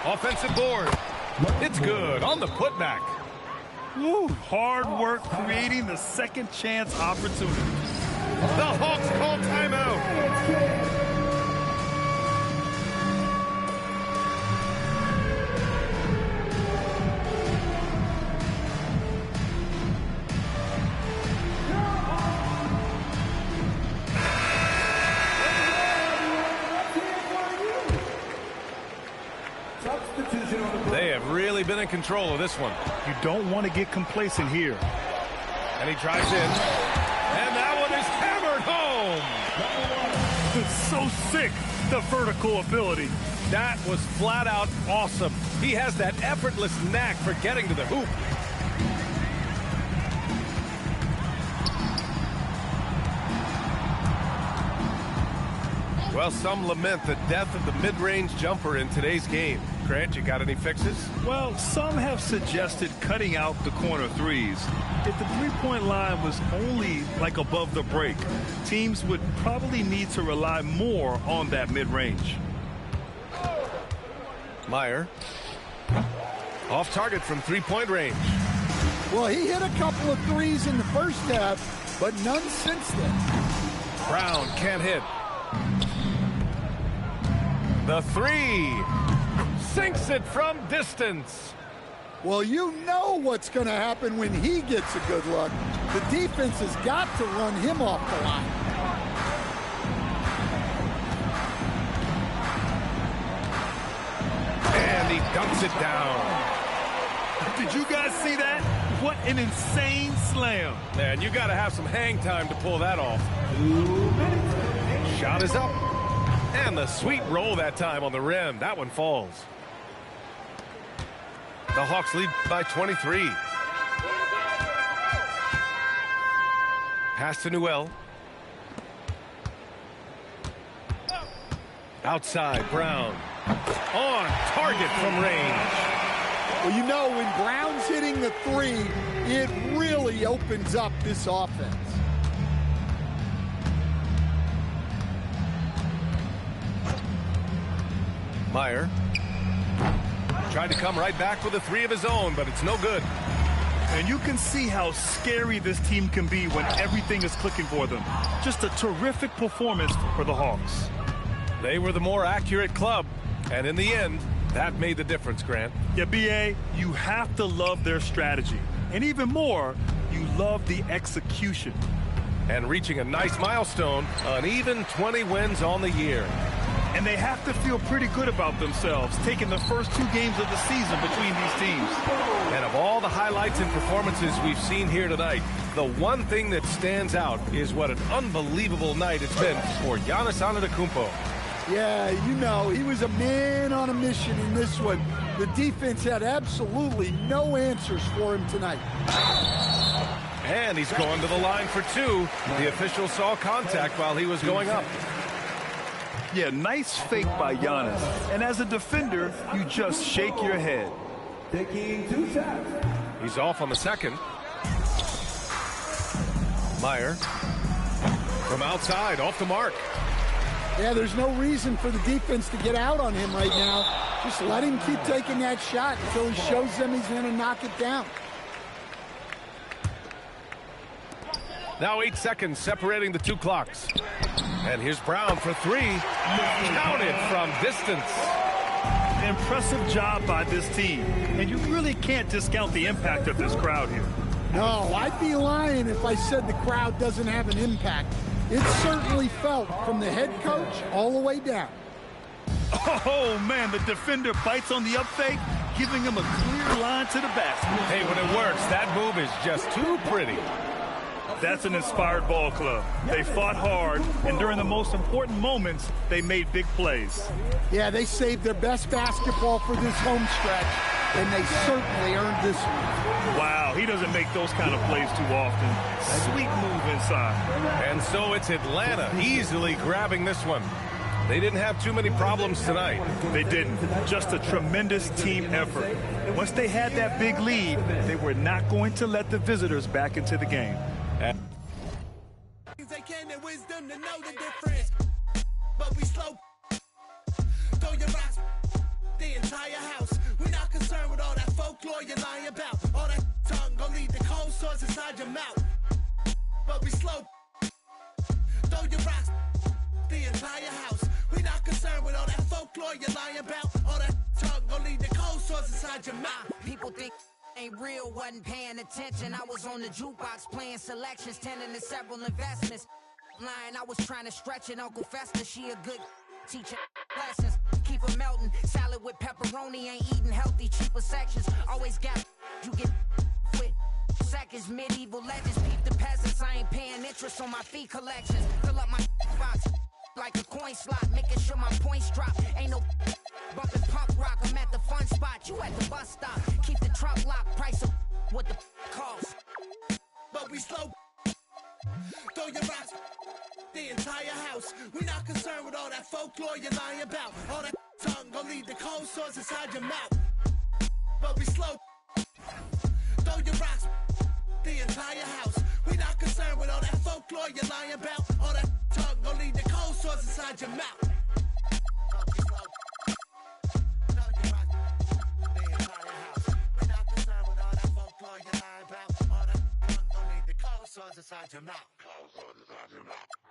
Offensive board. It's good on the putback. Woo, hard work creating the second chance opportunity. The Hawks call timeout. They have really been in control of this one. You don't want to get complacent here. And he drives in. And that one is hammered home. It's so sick, the vertical ability. That was flat out awesome. He has that effortless knack for getting to the hoop. Well, some lament the death of the mid-range jumper in today's game. Grant, you got any fixes? Well, some have suggested cutting out the corner threes. If the three-point line was only like above the break, teams would probably need to rely more on that mid-range. Meyer. Off target from three-point range. Well, he hit a couple of threes in the first half, but none since then. Brown can't hit. The three. Sinks it from distance. Well, you know what's going to happen when he gets a good look. The defense has got to run him off the line. And he dunks it down. Did you guys see that? What an insane slam. Man, you got to have some hang time to pull that off. Shot is up. And the sweet roll that time on the rim. That one falls. The Hawks lead by 23. Pass to Newell. Outside, Brown. On target from range. Well, you know, when Brown's hitting the three, it really opens up this offense. Meyer. Tried to come right back with a three of his own, but it's no good. And you can see how scary this team can be when everything is clicking for them. Just a terrific performance for the Hawks. They were the more accurate club, and in the end, that made the difference, Grant. Yeah, B.A., you have to love their strategy. And even more, you love the execution. And reaching a nice milestone, an even 20 wins on the year. And they have to feel pretty good about themselves, taking the first two games of the season between these teams. And of all the highlights and performances we've seen here tonight, the one thing that stands out is what an unbelievable night it's been for Giannis Antetokounmpo. Yeah, you know, he was a man on a mission in this one. The defense had absolutely no answers for him tonight. And he's going to the line for two. The official saw contact while he was going up. Yeah, nice fake by Giannis. And as a defender, you just shake your head. Taking 2 shots. He's off on the second. Meyer. From outside, off the mark. Yeah, there's no reason for the defense to get out on him right now. Just let him keep taking that shot until he shows them he's going to knock it down. Now 8 seconds separating the two clocks. And here's Brown for three. Counted from distance. An impressive job by this team. And you really can't discount the impact of this crowd here. No, I'd be lying if I said the crowd doesn't have an impact. It certainly felt from the head coach all the way down. Oh, man, the defender bites on the up fake, giving him a clear line to the basket. Hey, when it works, that move is just too pretty. That's an inspired ball club. They fought hard, and during the most important moments, they made big plays. Yeah, they saved their best basketball for this home stretch, and they certainly earned this one. Wow, he doesn't make those kind of plays too often. Sweet move inside. And so it's Atlanta easily grabbing this one. They didn't have too many problems tonight. They didn't. Just a tremendous team effort. Once they had that big lead, they were not going to let the visitors back into the game. They came their wisdom to know the difference, but we slow. Throw your rocks, the entire house. We're not concerned with all that folklore you lie about. All that tongue inside your mouth. People think ain't real, wasn't paying attention. I was on the jukebox playing selections, tending to several investments. Lying, I was trying to stretch it. Uncle Fester, she a good teacher. Lessons, keep her melting. Salad with pepperoni, ain't eating healthy. Cheaper sections, always got you get with seconds. Medieval legends, peep the peasants. I ain't paying interest on my fee collections. Fill up my box like a coin slot, making sure my points drop. Ain't no bumping punk rock. I'm at the fun spot. You at the bus stop. Keep the trunk locked. Price of what the cost. But we slow. Throw your rocks. The entire house. We're not concerned with all that folklore you're lying about. All that tongue gon' leave the cold sores inside your mouth. But we slow. Throw your rocks. The entire house. We're not concerned with all that folklore you're lying about. All that tongue gon' leave the cold sores inside your mouth. But we slow. Throw your rocks. The entire house. We're not concerned with all that folklore you're lying about. All that tongue gon' leave the cold sores inside your mouth. Cold sores inside your mouth.